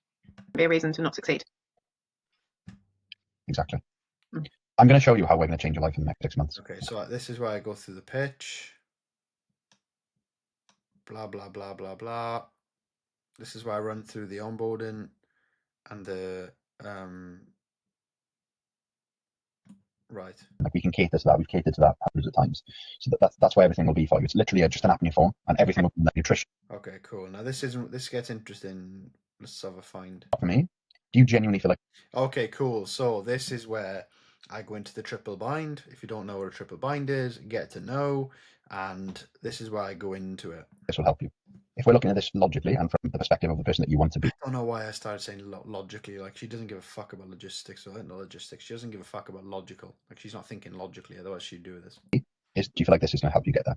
Be a reason to not succeed. Exactly. I'm going to show you how we're going to change your life in the next 6 months. Okay, so this is where I go through the pitch. Blah, blah, blah, blah, blah. This is where I run through the onboarding and the, right. Like we can cater to that. We've catered to that hundreds of times. So that's where everything will be for you. It's literally just an app on your phone, and everything will be like nutrition. Okay, cool. Now this gets interesting. Let's have a find. For me, do you genuinely feel like? Okay, cool. So this is where I go into the triple bind. If you don't know what a triple bind is, get to know. And this is where I go into it. This will help you. If we're looking at this logically and from the perspective of the person that you want to be. I don't know why I started saying logically. Like, she doesn't give a fuck about logistics or logistics. She doesn't give a fuck about logical. Like, she's not thinking logically. Otherwise, she'd do this. Do you feel like this is going to help you get there?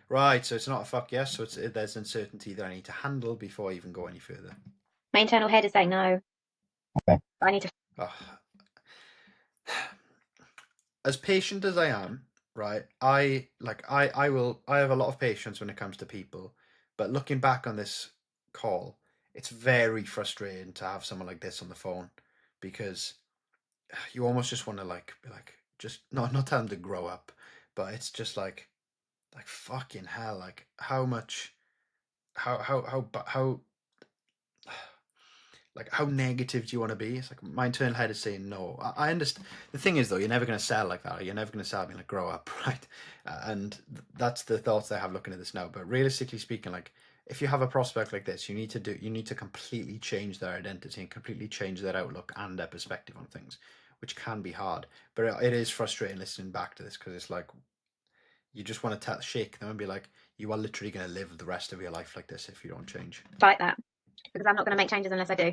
Right. So it's not a fuck yes. So there's uncertainty that I need to handle before I even go any further. My internal head is saying no. Okay. I need to. As patient as I am, right? I have a lot of patience when it comes to people, but looking back on this call, it's very frustrating to have someone like this on the phone, because you almost just want to be like, just not tell them to grow up, but it's just like fucking hell, like how negative do you want to be? It's like my internal head is saying no. I understand. The thing is, though, you're never going to sell like that. You're never going to sell being like, grow up, right? And that's the thoughts I have looking at this now. But realistically speaking, like, if you have a prospect like this, you need to completely change their identity and completely change their outlook and their perspective on things, which can be hard. But it is frustrating listening back to this, because it's like you just want to shake them and be like, you are literally going to live the rest of your life like this if you don't change. Fight that, because I'm not going to make changes unless I do.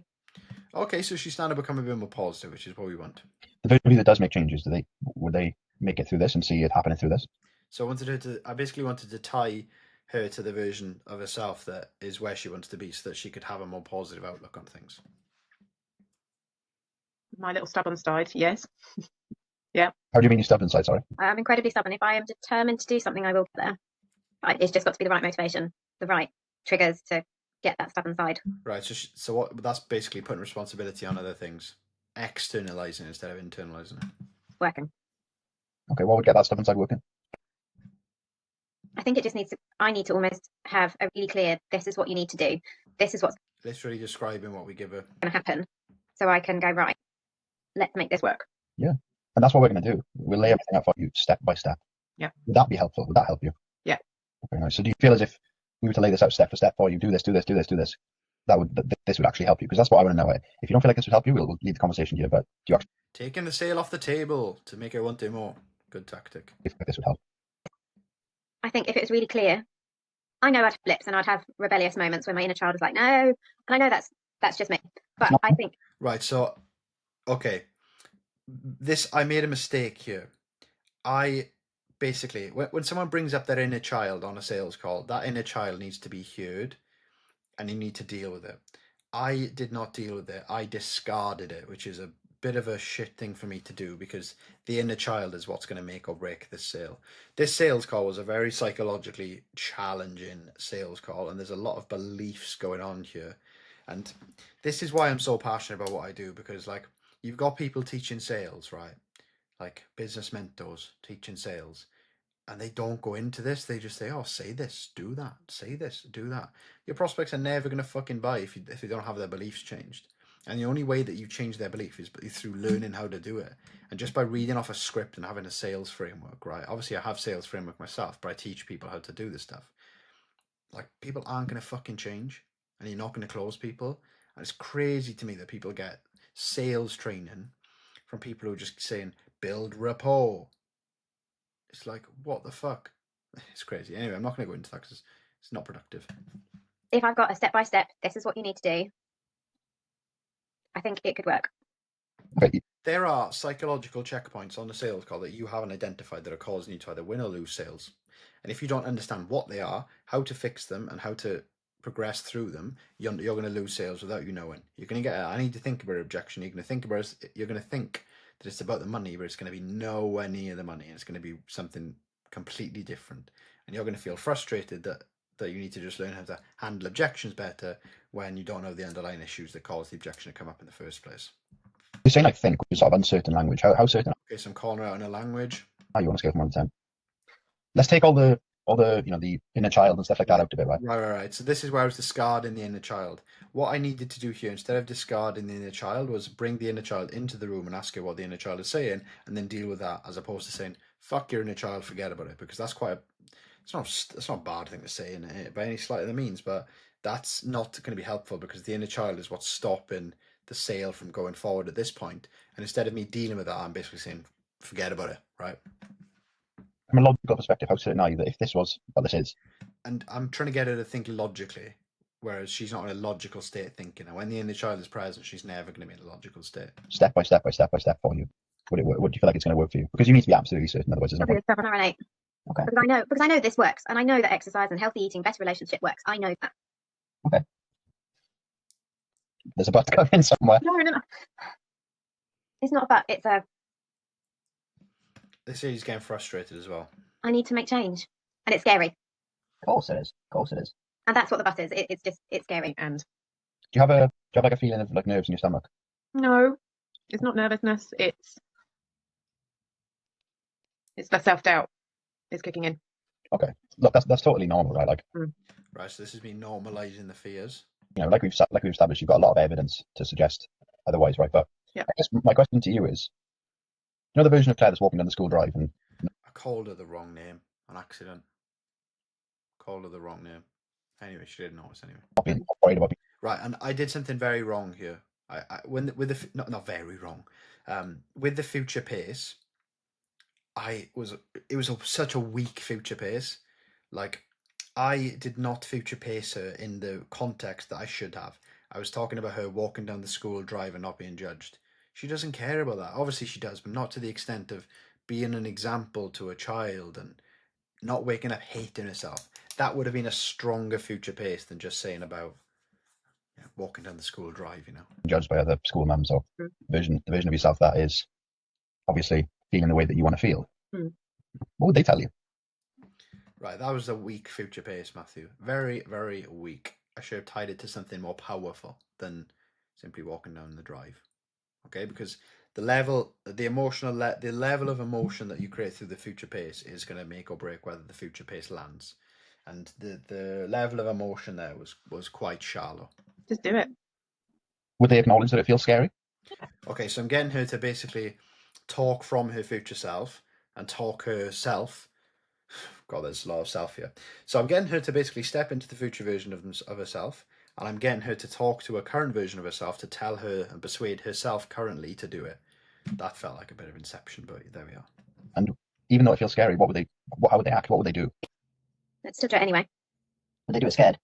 Okay, so she's starting to become a bit more positive, which is what we want. The version of you that does make changes, would they make it through this and see it happening through this? So I basically wanted to tie her to the version of herself that is where she wants to be, so that she could have a more positive outlook on things. My little stubborn side, yes. Yeah. How do you mean you're stubborn side? Sorry. I'm incredibly stubborn. If I am determined to do something, I will get there. It's just got to be the right motivation, the right triggers to get that stubborn side. Right. So what? That's basically putting responsibility on other things, externalizing instead of internalizing it. Working. Okay. What would get that stubborn side working? I think it just needs to. I need to almost have a really clear. This is what you need to do. This is what's Literally describing what we give her. going to happen, so I can go right. Let's make this work. Yeah. And that's what we're going to do. We'll lay everything out for you step by step. Yeah. Would that be helpful? Would that help you? Yeah. Okay, nice. So do you feel as if we were to lay this out step for step for you, do this, this would actually help you? Because that's what I want to know. If you don't feel like this would help you, we'll leave the conversation here. But do you actually Taking the sale off the table to make her want to do more. Good tactic. feel like this would help? I think if it was really clear, I know I'd have blips and I'd have rebellious moments when my inner child was like, no. And I know that's just me. But I think Right, so, okay. I made a mistake here. I basically, when someone brings up their inner child on a sales call, that inner child needs to be heard and you need to deal with it. I did not deal with it. I discarded it, which is a bit of a shit thing for me to do because the inner child is what's going to make or break this sale. This sales call was a very psychologically challenging sales call, and there's a lot of beliefs going on here. And this is why I'm so passionate about what I do, because like you've got people teaching sales, right? Like business mentors teaching sales, and they don't go into this. They just say, oh, say this, do that, say this, do that. Your prospects are never going to fucking buy if they don't have their beliefs changed. And the only way that you change their belief is through learning how to do it. And just by reading off a script and having a sales framework, right? Obviously, I have sales framework myself, but I teach people how to do this stuff. Like, people aren't going to fucking change, and you're not going to close people. And it's crazy to me that people get sales training from people who are just saying, build rapport. It's like, what the fuck? It's crazy. Anyway, I'm not going to go into that because it's not productive. if I've got a step-by-step, this is what you need to do, I think it could work. Okay. There are psychological checkpoints on the sales call that you haven't identified that are causing you to either win or lose sales. And if you don't understand what they are, how to fix them, and how to progress through them, you're going to lose sales without you knowing. You're going to get, I need to think about objection. You're going to think that it's about the money, but it's going to be nowhere near the money. And it's going to be something completely different. And you're going to feel frustrated that you need to just learn how to handle objections better when you don't know the underlying issues that cause the objection to come up in the first place. You're saying like think, which is sort of uncertain language. How certain Okay, so I'm calling her out in a language. are you on a scale from 1 to 10? Let's take all the the inner child and stuff like that out of it, right? Right. So this is where I was discarding the inner child. What I needed to do here, instead of discarding the inner child, was bring the inner child into the room and ask her what the inner child is saying, and then deal with that, as opposed to saying, fuck your inner child, forget about it, because that's it's not a bad thing to say in it by any slight of the means, but that's not going to be helpful because the inner child is what's stopping the sale from going forward at this point. And instead of me dealing with that, I'm basically saying, forget about it, right? From a logical perspective, how certain are you that if this was what this is? And I'm trying to get her to think logically, whereas she's not in a logical state thinking. And when the inner child is present, she's never going to be in a logical state. Step by step for you. Would you feel like it's going to work for you? Because you need to be absolutely certain, otherwise there's no Probably point. a 7 or an 8. Okay. Because I know this works, and I know that exercise and healthy eating, better relationship works. I know that. Okay. There's a but coming somewhere. No. It's not a but. It's a They say he's getting frustrated as well. I need to make change, and it's scary. Of course it is. And that's what the but is. It's scary. And Do you have like a feeling of like nerves in your stomach? no, it's not nervousness. It's the self-doubt is kicking in. Okay. Look, that's totally normal, right? Like, Right, so this has been normalizing the fears. like we've established, you've got a lot of evidence to suggest otherwise, right? But Yeah. I guess my question to you is, the version of Claire that's walking down the school drive and I called her the wrong name on accident. Called her the wrong name. Anyway, she didn't notice anyway. not being worried about Right, and I did something very wrong here. Not very wrong. With the future pace, it was such a weak future pace. Like, I did not future pace her in the context that I should have. I was talking about her walking down the school drive and not being judged. She doesn't care about that. Obviously she does, but not to the extent of being an example to a child and not waking up hating herself. That would have been a stronger future pace than just saying about walking down the school drive, judged by other school mums or the version of yourself that is obviously feeling the way that you want to feel. What would they tell you? Right, that was a weak future pace, Matthew. Very, very weak. I should have tied it to something more powerful than simply walking down the drive. Okay, because the level of emotion that you create through the future pace is going to make or break whether the future pace lands. And the level of emotion there was quite shallow. Just do it. Would they acknowledge that it feels scary? Okay, so I'm getting her to basically talk from her future self and talk herself. God, there's a lot of self here. So I'm getting her to basically step into the future version of herself, and I'm getting her to talk to a current version of herself to tell her and persuade herself currently to do it. That felt like a bit of Inception, but there we are. And even though it feels scary, how would they act? What would they do? Let's still do it anyway. Would they do it scared?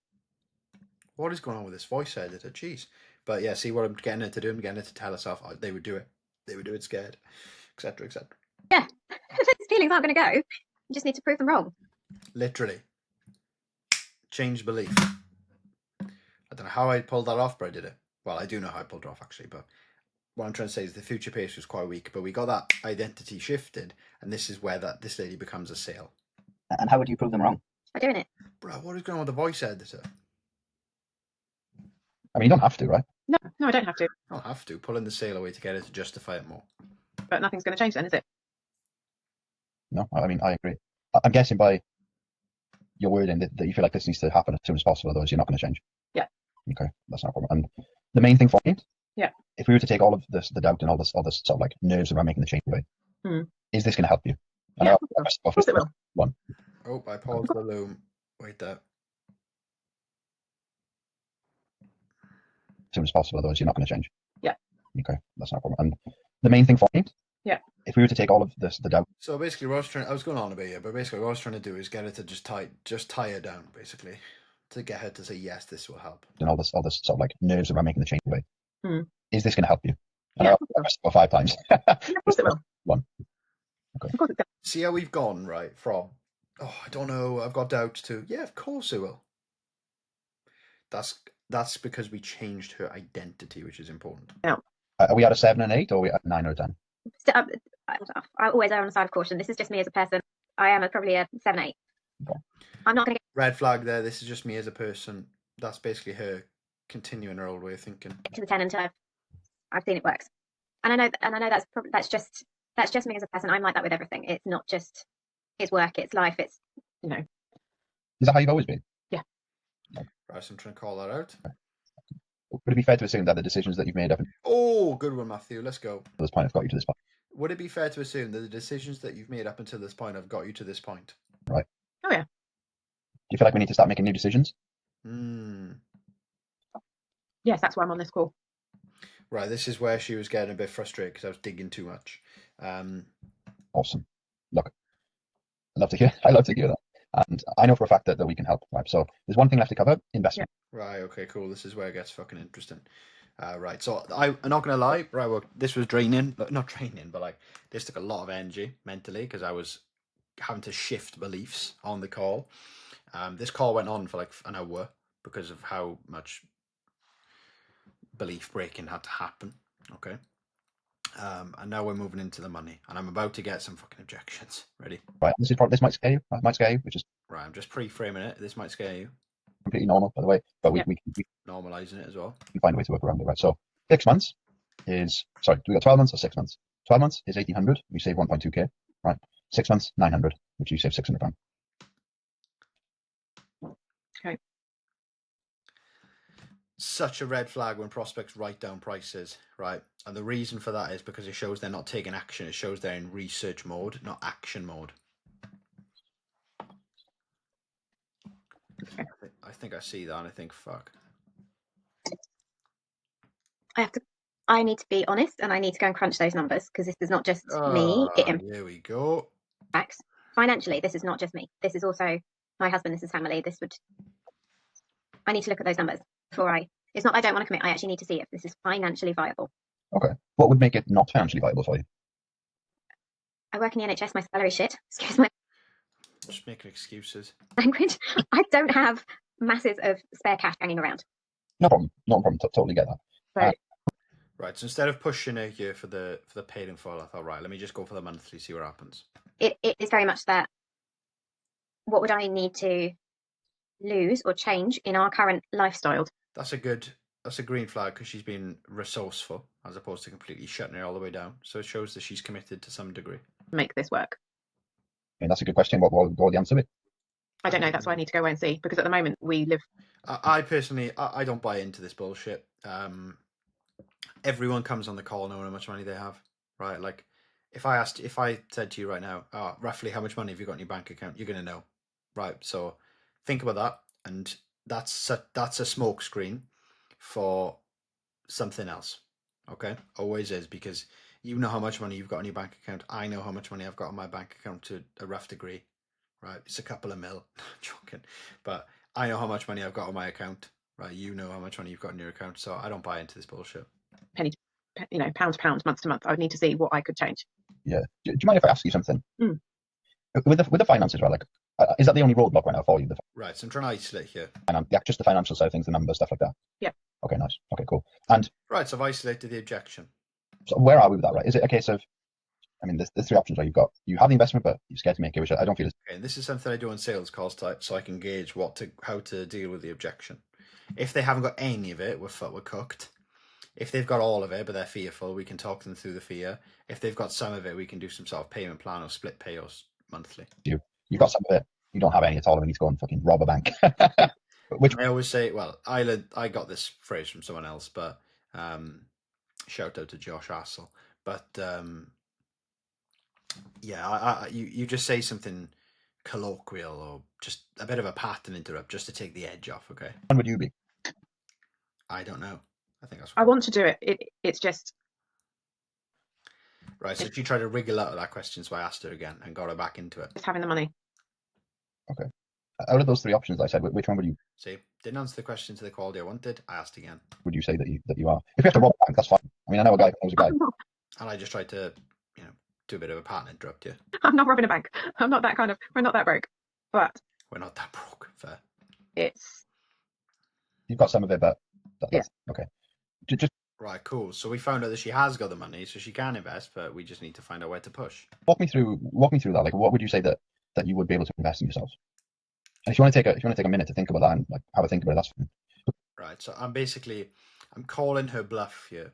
What is going on with this voice editor? Jeez. But yeah, see what I'm getting her to do? I'm getting her to tell herself they would do it. They would do it scared, etc., etc. Yeah. Those feelings aren't going to go. You just need to prove them wrong. Literally. Change belief. I don't know how I pulled that off, but I did it. Well, I do know how I pulled it off, actually, but what I'm trying to say is the future pace was quite weak, but we got that identity shifted, and this is where this lady becomes a sale. And how would you prove them wrong? By doing it. Bro, what is going on with the voice editor? I mean, you don't have to, right? No, I don't have to. I'll have to. Pulling the sale away to get her to justify it more. But nothing's going to change then, is it? No, I mean, I agree. I'm guessing by your wording that you feel like this needs to happen as soon as possible, otherwise you're not going to change. Yeah. Okay, that's not a problem. And the main thing for me, yeah, if we were to take all of this, the doubt and all this sort of like nerves around making the change away, is this going to help you? Yeah, of course it will. One. Oh, I paused the loom. Wait there. As soon as possible, otherwise you're not going to change. Yeah. Okay, that's not a problem. And the main thing for me, yeah, if we were to take all of this, the doubt. So basically, what I was going on a bit here, but basically what I was trying to do is get her to just tie her down, basically, to get her to say yes, this will help. And all this sort of like nerves around making the change away. Is this going to help you? Yeah, or 5 times. Of course it will. One. Okay. Of course it will. See how we've gone, right? From, oh, I don't know, I've got doubts, to, yeah, of course it will. That's because we changed her identity, which is important. Yeah. Are we at a 7 and 8, or are we at 9 or 10? I always err on the side of caution. This is just me as a person. I am probably a 7, 8. Okay. I'm not going to Red flag there. This is just me as a person. That's basically her continuing her old way of thinking. get to the 10 until I've seen it works. And I know that's just me as a person. I'm like that with everything. It's not just it's work, it's life, it's you know. Is that how you've always been? Yeah. Right, so I'm trying to call that out. Would it be fair to assume that the decisions that you've made up Oh, good one, Matthew. Let's go. to this point have got you to this point? Would it be fair to assume that the decisions that you've made up until this point have got you to this point? Right. Oh yeah. Do you feel like we need to start making new decisions? Yes, that's why I'm on this call. Right, this is where she was getting a bit frustrated because I was digging too much. Awesome. Look, I love to hear that. And I know for a fact that we can help. Right. So there's one thing left to cover: investment. Yeah. Right. Okay. Cool. This is where it gets fucking interesting. Right. So I'm not gonna lie. Right. Well, this was draining. Not draining, but like this took a lot of energy mentally because I was having to shift beliefs on the call. This call went on for like an hour because of how much belief breaking had to happen. Okay. And now we're moving into the money, and I'm about to get some fucking objections. Ready? Right. This might scare you. It might scare you, which is right. I'm just pre-framing it. This might scare you. Completely normal, by the way. But we normalizing it as well. We find a way to work around it, right? So 6 months is do we got 12 months or 6 months? 12 months is 1,800. We save 1.2k, right? 6 months 900, which you save £600. Okay. Such a red flag when prospects write down prices, right? And the reason for that is because it shows they're not taking action. It shows they're in research mode, not action mode. Okay. I think I see that, and I think, fuck. I need to be honest, and I need to go and crunch those numbers because this is not just me. Here we go. Facts. Financially, this is not just me. This is also my husband. This is family. I need to look at those numbers before it's not I don't want to commit. I actually need to see if this is financially viable. Okay. What would make it not financially viable for you? I work in the NHS. My salary's shit. Excuse my Just making excuses. language. I don't have masses of spare cash hanging around. No problem. Totally get that. So, right. So instead of pushing it here for the paid in full, I thought, right, let me just go for the monthly, see what happens. it is very much that. What would I need to lose or change in our current lifestyle? That's a green flag because she's been resourceful as opposed to completely shutting it all the way down. So it shows that she's committed to some degree. Make this work. I mean, that's a good question. What would the answer be? I don't know. That's why I need to go away and see because at the moment we live. I personally, I don't buy into this bullshit. Everyone comes on the call knowing how much money they have, right? Like if I said to you right now, roughly how much money have you got in your bank account, you're going to know, right? So think about that, and that's a smoke screen for something else. Okay, always is, because you know how much money you've got in your bank account. I know how much money I've got on my bank account to a rough degree, right? It's a couple of mil. I'm joking, but I know how much money I've got on my account, right? You know how much money you've got in your account, so I don't buy into this bullshit. Pound to pound, month to month. I would need to see what I could change. Yeah. Do you mind if I ask you something? Mm. With the finances, right? Like, is that the only roadblock right now for you? Right, so I'm trying to isolate here. Just the financial side of things, the numbers, stuff like that. Yeah. Okay, nice. Okay, cool. And Right, so I've isolated the objection. so where are we with that, right? Is it a case of, I mean, there's three options, right? You have the investment, but you're scared to make it, which I don't feel is. Okay, and this is something I do on sales calls so I can gauge how to deal with the objection. If they haven't got any of it, we're cooked. If they've got all of it, but they're fearful, we can talk them through the fear. If they've got some of it, we can do some sort of payment plan or split pay or monthly. You've got some of it, you don't have any at all, and you need to go and fucking rob a bank. Which I always say, well, I got this phrase from someone else, but shout out to Josh Hassel. But yeah, you just say something colloquial or just a bit of a pattern interrupt just to take the edge off. Okay, one would you be? I don't know. I think that's I want to do it. It's just right. So she tried to wriggle out of that question, so I asked her again and got her back into it. just having the money. Okay. Out of those three options I said, which one would you See, didn't answer the question to the quality I wanted. I asked again, say that you are? If you have to rob a bank, that's fine. I mean, I know a guy who's a guy. and I just tried to, do a bit of a pattern interrupt you. I'm not robbing a bank. I'm not that kind of. We're not that broke. But We're not that broke. Fair. it's You've got some of it, but that's okay. Just Right, cool. So we found out that she has got the money, so she can invest, but we just need to find out where to push. walk me through that. Like, what would you say that you would be able to invest in yourself? And if you want to take a minute to think about that and like have a think about it, that's fine. Right, so I'm calling her bluff here,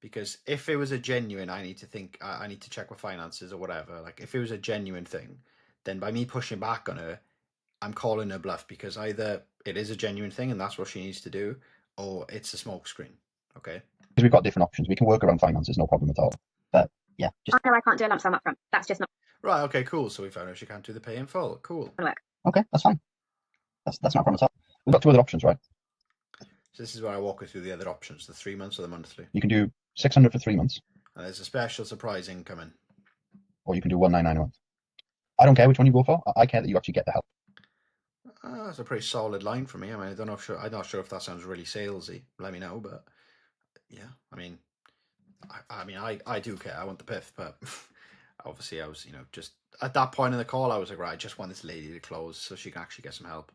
because if it was a genuine, I need to check with finances or whatever. Like, if it was a genuine thing, then by me pushing back on her, I'm calling her bluff, because either it is a genuine thing and that's what she needs to do, or it's a smokescreen. Okay. Because we've got different options. We can work around finances, no problem at all. But yeah, just I know I can't do a lump sum up front. That's just not Right. Okay. Cool. So we found out she can't do the pay in full. Cool. going to work. okay, that's fine. That's not a problem at all. We've got two other options, right? So this is where I walk her through the other options: the 3 months or the monthly. You can do 600 for 3 months, And there's a special surprise incoming. or you can do 199 a month. I don't care which one you go for. I care that you actually get the help. That's a pretty solid line for me. I mean, I'm not sure if that sounds really salesy. Let me know, but yeah, I mean, I do care. I want the piff, but obviously I was, just at that point in the call, I was like, right, I just want this lady to close so she can actually get some help.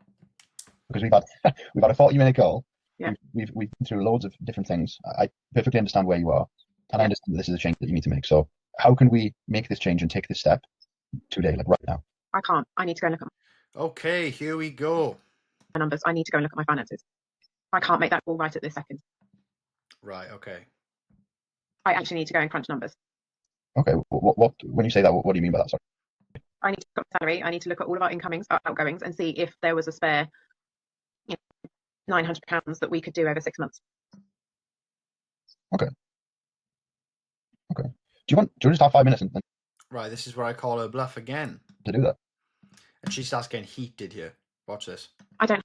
Because we've had a 40-minute call. Yeah. We've been through loads of different things. I perfectly understand where you are, and I understand that this is a change that you need to make. So how can we make this change and take this step today, like right now? I can't. I need to go and look at Okay, here we go. my numbers. I need to go and look at my finances. I can't make that call right at this second. Right. Okay. I actually need to go and crunch numbers. Okay. What when you say that, what do you mean by that? Sorry. I need to look at salary. I need to look at all of our incomings, our outgoings, and see if there was a spare £900 that we could do over 6 months. Okay. Do you just have 5 minutes and Right. This is where I call her bluff again, to do that? and she starts getting heated here. Watch this. I don't.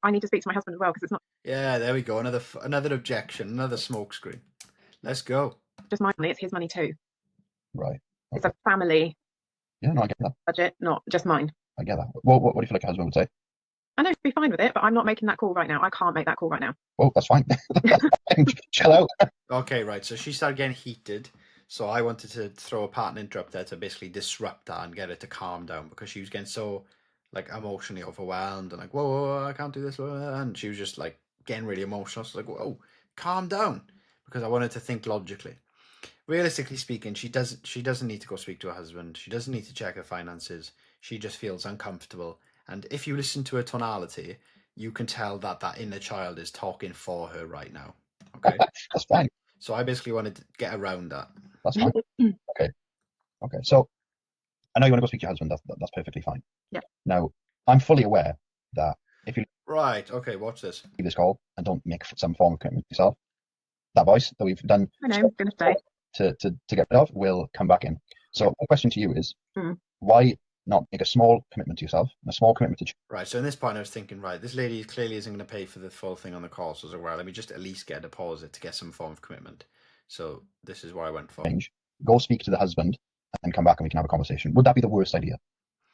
I need to speak to my husband as well, because it's not Yeah, there we go. Another objection, another smokescreen. Let's go. just my money; it's his money too. Right. It's a family Yeah. No, I get that. budget, not just mine. I get that. What do you feel like your husband would say? I know he'd be fine with it, but I'm not making that call right now. I can't make that call right now. Oh, that's fine. Chill out. Okay, right. So she started getting heated. So I wanted to throw a pattern interrupt there to basically disrupt that and get her to calm down, because she was getting so emotionally overwhelmed and like, whoa, I can't do this. And she was just like getting really emotional. So like, whoa, calm down, because I wanted to think logically. Realistically speaking, she doesn't need to go speak to her husband. She doesn't need to check her finances. She just feels uncomfortable. And if you listen to her tonality, you can tell that inner child is talking for her right now. Okay. That's fine. So I basically wanted to get around that. That's fine. Okay. So I know you want to go speak to your husband. That's perfectly fine. Yeah. Now, I'm fully aware that if you Right. Okay. Watch this. leave this call and don't make some form of commitment yourself, that voice that we've done I know, I'm going to say. to get rid of will come back in. So my question to you is, Mm. why not make a small commitment to yourself, a small commitment to Right, so in this point I was thinking, right, this lady clearly isn't going to pay for the full thing on the call, so I was like, well, let me just at least get a deposit to get some form of commitment. So this is what I went for. change? Go speak to the husband and then come back and we can have a conversation. Would that be the worst idea?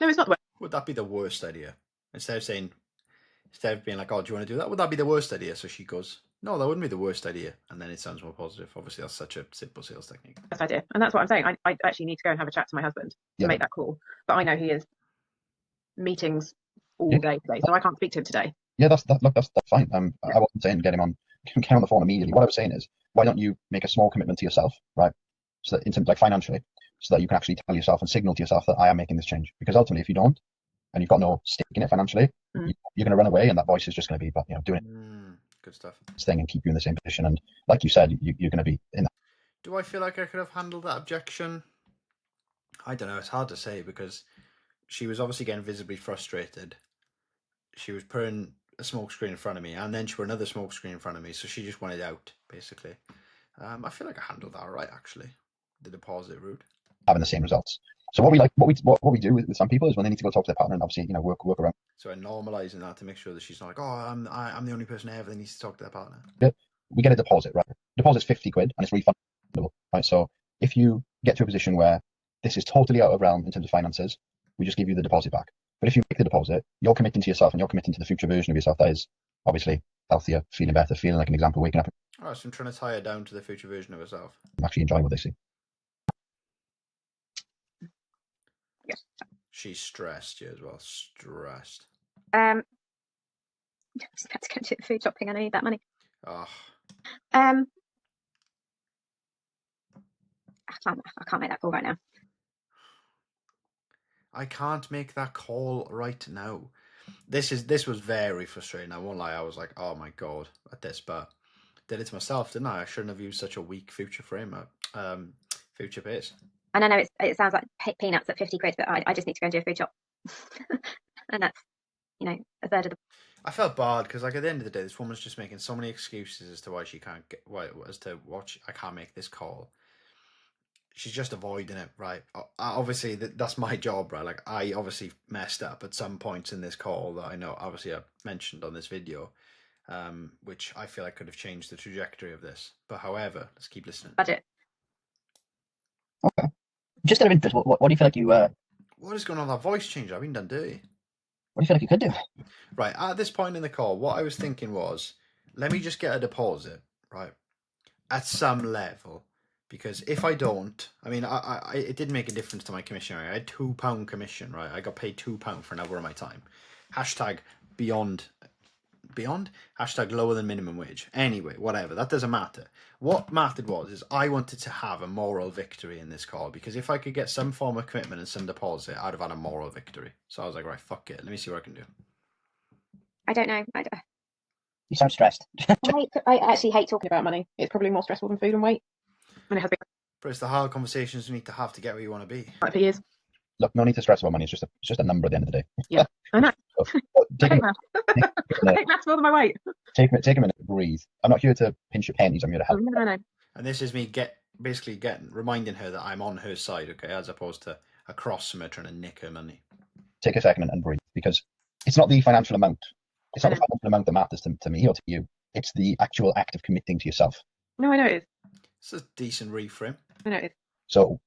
No, it's not the way. Would that be the worst idea? Instead of being like, oh, do you want to do that? Would that be the worst idea? So she goes, no, that wouldn't be the worst idea. And then it sounds more positive. Obviously, that's such a simple sales technique. Best idea. And that's what I'm saying. I actually need to go and have a chat to my husband to Yeah. make that call. But I know he is meetings all Yeah. day today, so I can't speak to him today. Yeah, that's fine. I wasn't saying get him on the phone immediately. What I was saying is, why don't you make a small commitment to yourself, right? So that in terms like financially, so that you can actually tell yourself and signal to yourself that I am making this change. Because ultimately, if you don't, and you've got no stake in it financially, Mm. you're going to run away, and that voice is just going to be, doing Good stuff. its thing and keep you in the same position. And like you said, you're going to be in. Do I feel like I could have handled that objection? I don't know. It's hard to say because she was obviously getting visibly frustrated. She was putting a smoke screen in front of me, and then she put another smoke screen in front of me, so she just wanted out, basically. I feel like I handled that all right, actually. The deposit route. Having the same results. So what we do with some people is when they need to go talk to their partner and obviously work around. So I'm normalizing that to make sure that she's not like, oh, I'm the only person ever that needs to talk to their partner. We get a deposit, right? Deposit's 50 quid and it's refundable, right? So if you get to a position where this is totally out of realm in terms of finances, we just give you the deposit back. But if you make the deposit, you're committing to yourself and you're committing to the future version of yourself that is obviously healthier, feeling better, feeling like an example, waking up All right, so I'm trying to tie her down to the future version of herself. and actually enjoying what they see. Yes. She's stressed, yeah, as well. Stressed. I'm just about to go to the food shopping and I need that money. Oh, I can't make that call right now. I can't make that call right now. This was very frustrating. I won't lie. I was like, oh my god, at this, but did it to myself, didn't I? I shouldn't have used such a weak future frame, future pace. And I know it sounds like peanuts at 50 quid, but I just need to go and do a food shop, and that's a third of the. I felt bad because, like, at the end of the day, this woman's just making so many excuses as to why she can't I can't make this call. She's just avoiding it, right? Obviously, that's my job, right? Like, I obviously messed up at some points in this call that I know, obviously, I mentioned on this video, which I feel like could have changed the trajectory of this. But however, let's keep listening. Budget. Okay. Just out of interest, what do you feel like you What is going on with that voice change? I've been done dirty. what do you feel like you could do? Right, at this point in the call, what I was thinking was, let me just get a deposit, right, at some level. Because if I don't, I mean, it did make a difference to my commission. Right? I had £2 commission, right? I got paid £2 for an hour of my time. Hashtag beyond, hashtag lower than minimum wage. Anyway, whatever, that doesn't matter. What mattered is I wanted to have a moral victory in this call, because if I could get some form of commitment and some deposit, I'd have had a moral victory. So I was like, right, fuck it, let me see what I can do. I don't know. You sound stressed. I actually hate talking. About money, it's probably more stressful than food and weight, and it has been But it's the hard conversations you need to have to get where you want to be. quite for years. Look, no need to stress about money. It's just a number at the end of the day. Yeah, I know. So, I take hate a maths. I hate maths more than my weight. take a minute, breathe. I'm not here to pinch your pennies. I'm here to help. No. And this is me reminding her that I'm on her side, okay, as opposed to across from her trying to nick her money. Take a second and breathe, because it's not the financial amount. It's not the financial amount that matters to me or to you. It's the actual act of committing to yourself. No, I know it is. It's a decent reframe. I know it is. So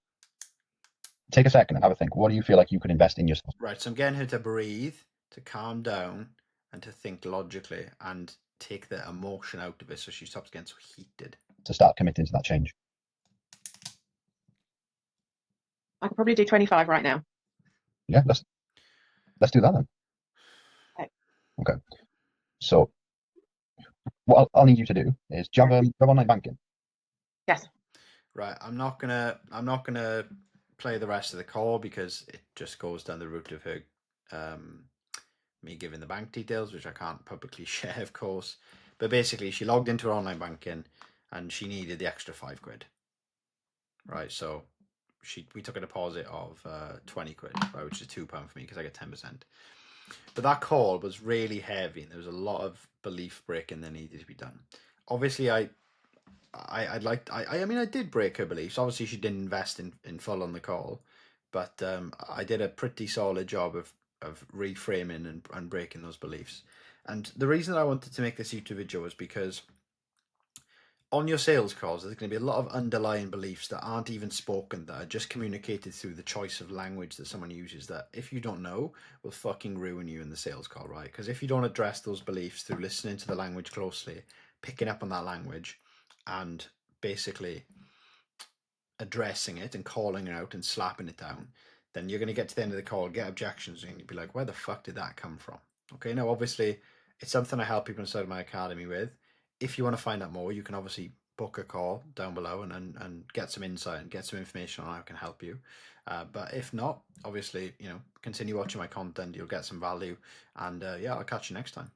take a second and have a think. What do you feel like you could invest in yourself? Right, so I'm getting her to breathe, to calm down, and to think logically and take the emotion out of it so she stops getting so heated. To start committing to that change. I could probably do 25 right now. Yeah, let's do that then. Okay. So what I'll need you to do is do you have online banking? Yes. Right, I'm not gonna play the rest of the call because it just goes down the route of her me giving the bank details, which I can't publicly share, of course. But basically, she logged into her online banking and she needed the extra £5. Right, so we took a deposit of 20 quid, right, which is £2 for me because I get 10%. But that call was really heavy and there was a lot of belief breaking that needed to be done. Obviously, I I mean, I did break her beliefs. Obviously, she didn't invest in full on the call, but I did a pretty solid job of reframing and breaking those beliefs. And the reason that I wanted to make this YouTube video was because on your sales calls, there's going to be a lot of underlying beliefs that aren't even spoken, that are just communicated through the choice of language that someone uses, that if you don't know, will fucking ruin you in the sales call, right? Because if you don't address those beliefs through listening to the language closely, picking up on that language, and basically addressing it and calling it out and slapping it down, then you're going to get to the end of the call, get objections, and you'll be like, where the fuck did that come from? Okay, now obviously it's something I help people inside of my academy with. If you want to find out more, you can obviously book a call down below and get some insight and get some information on how I can help you. But if not, obviously, continue watching my content, you'll get some value, and yeah, I'll catch you next time.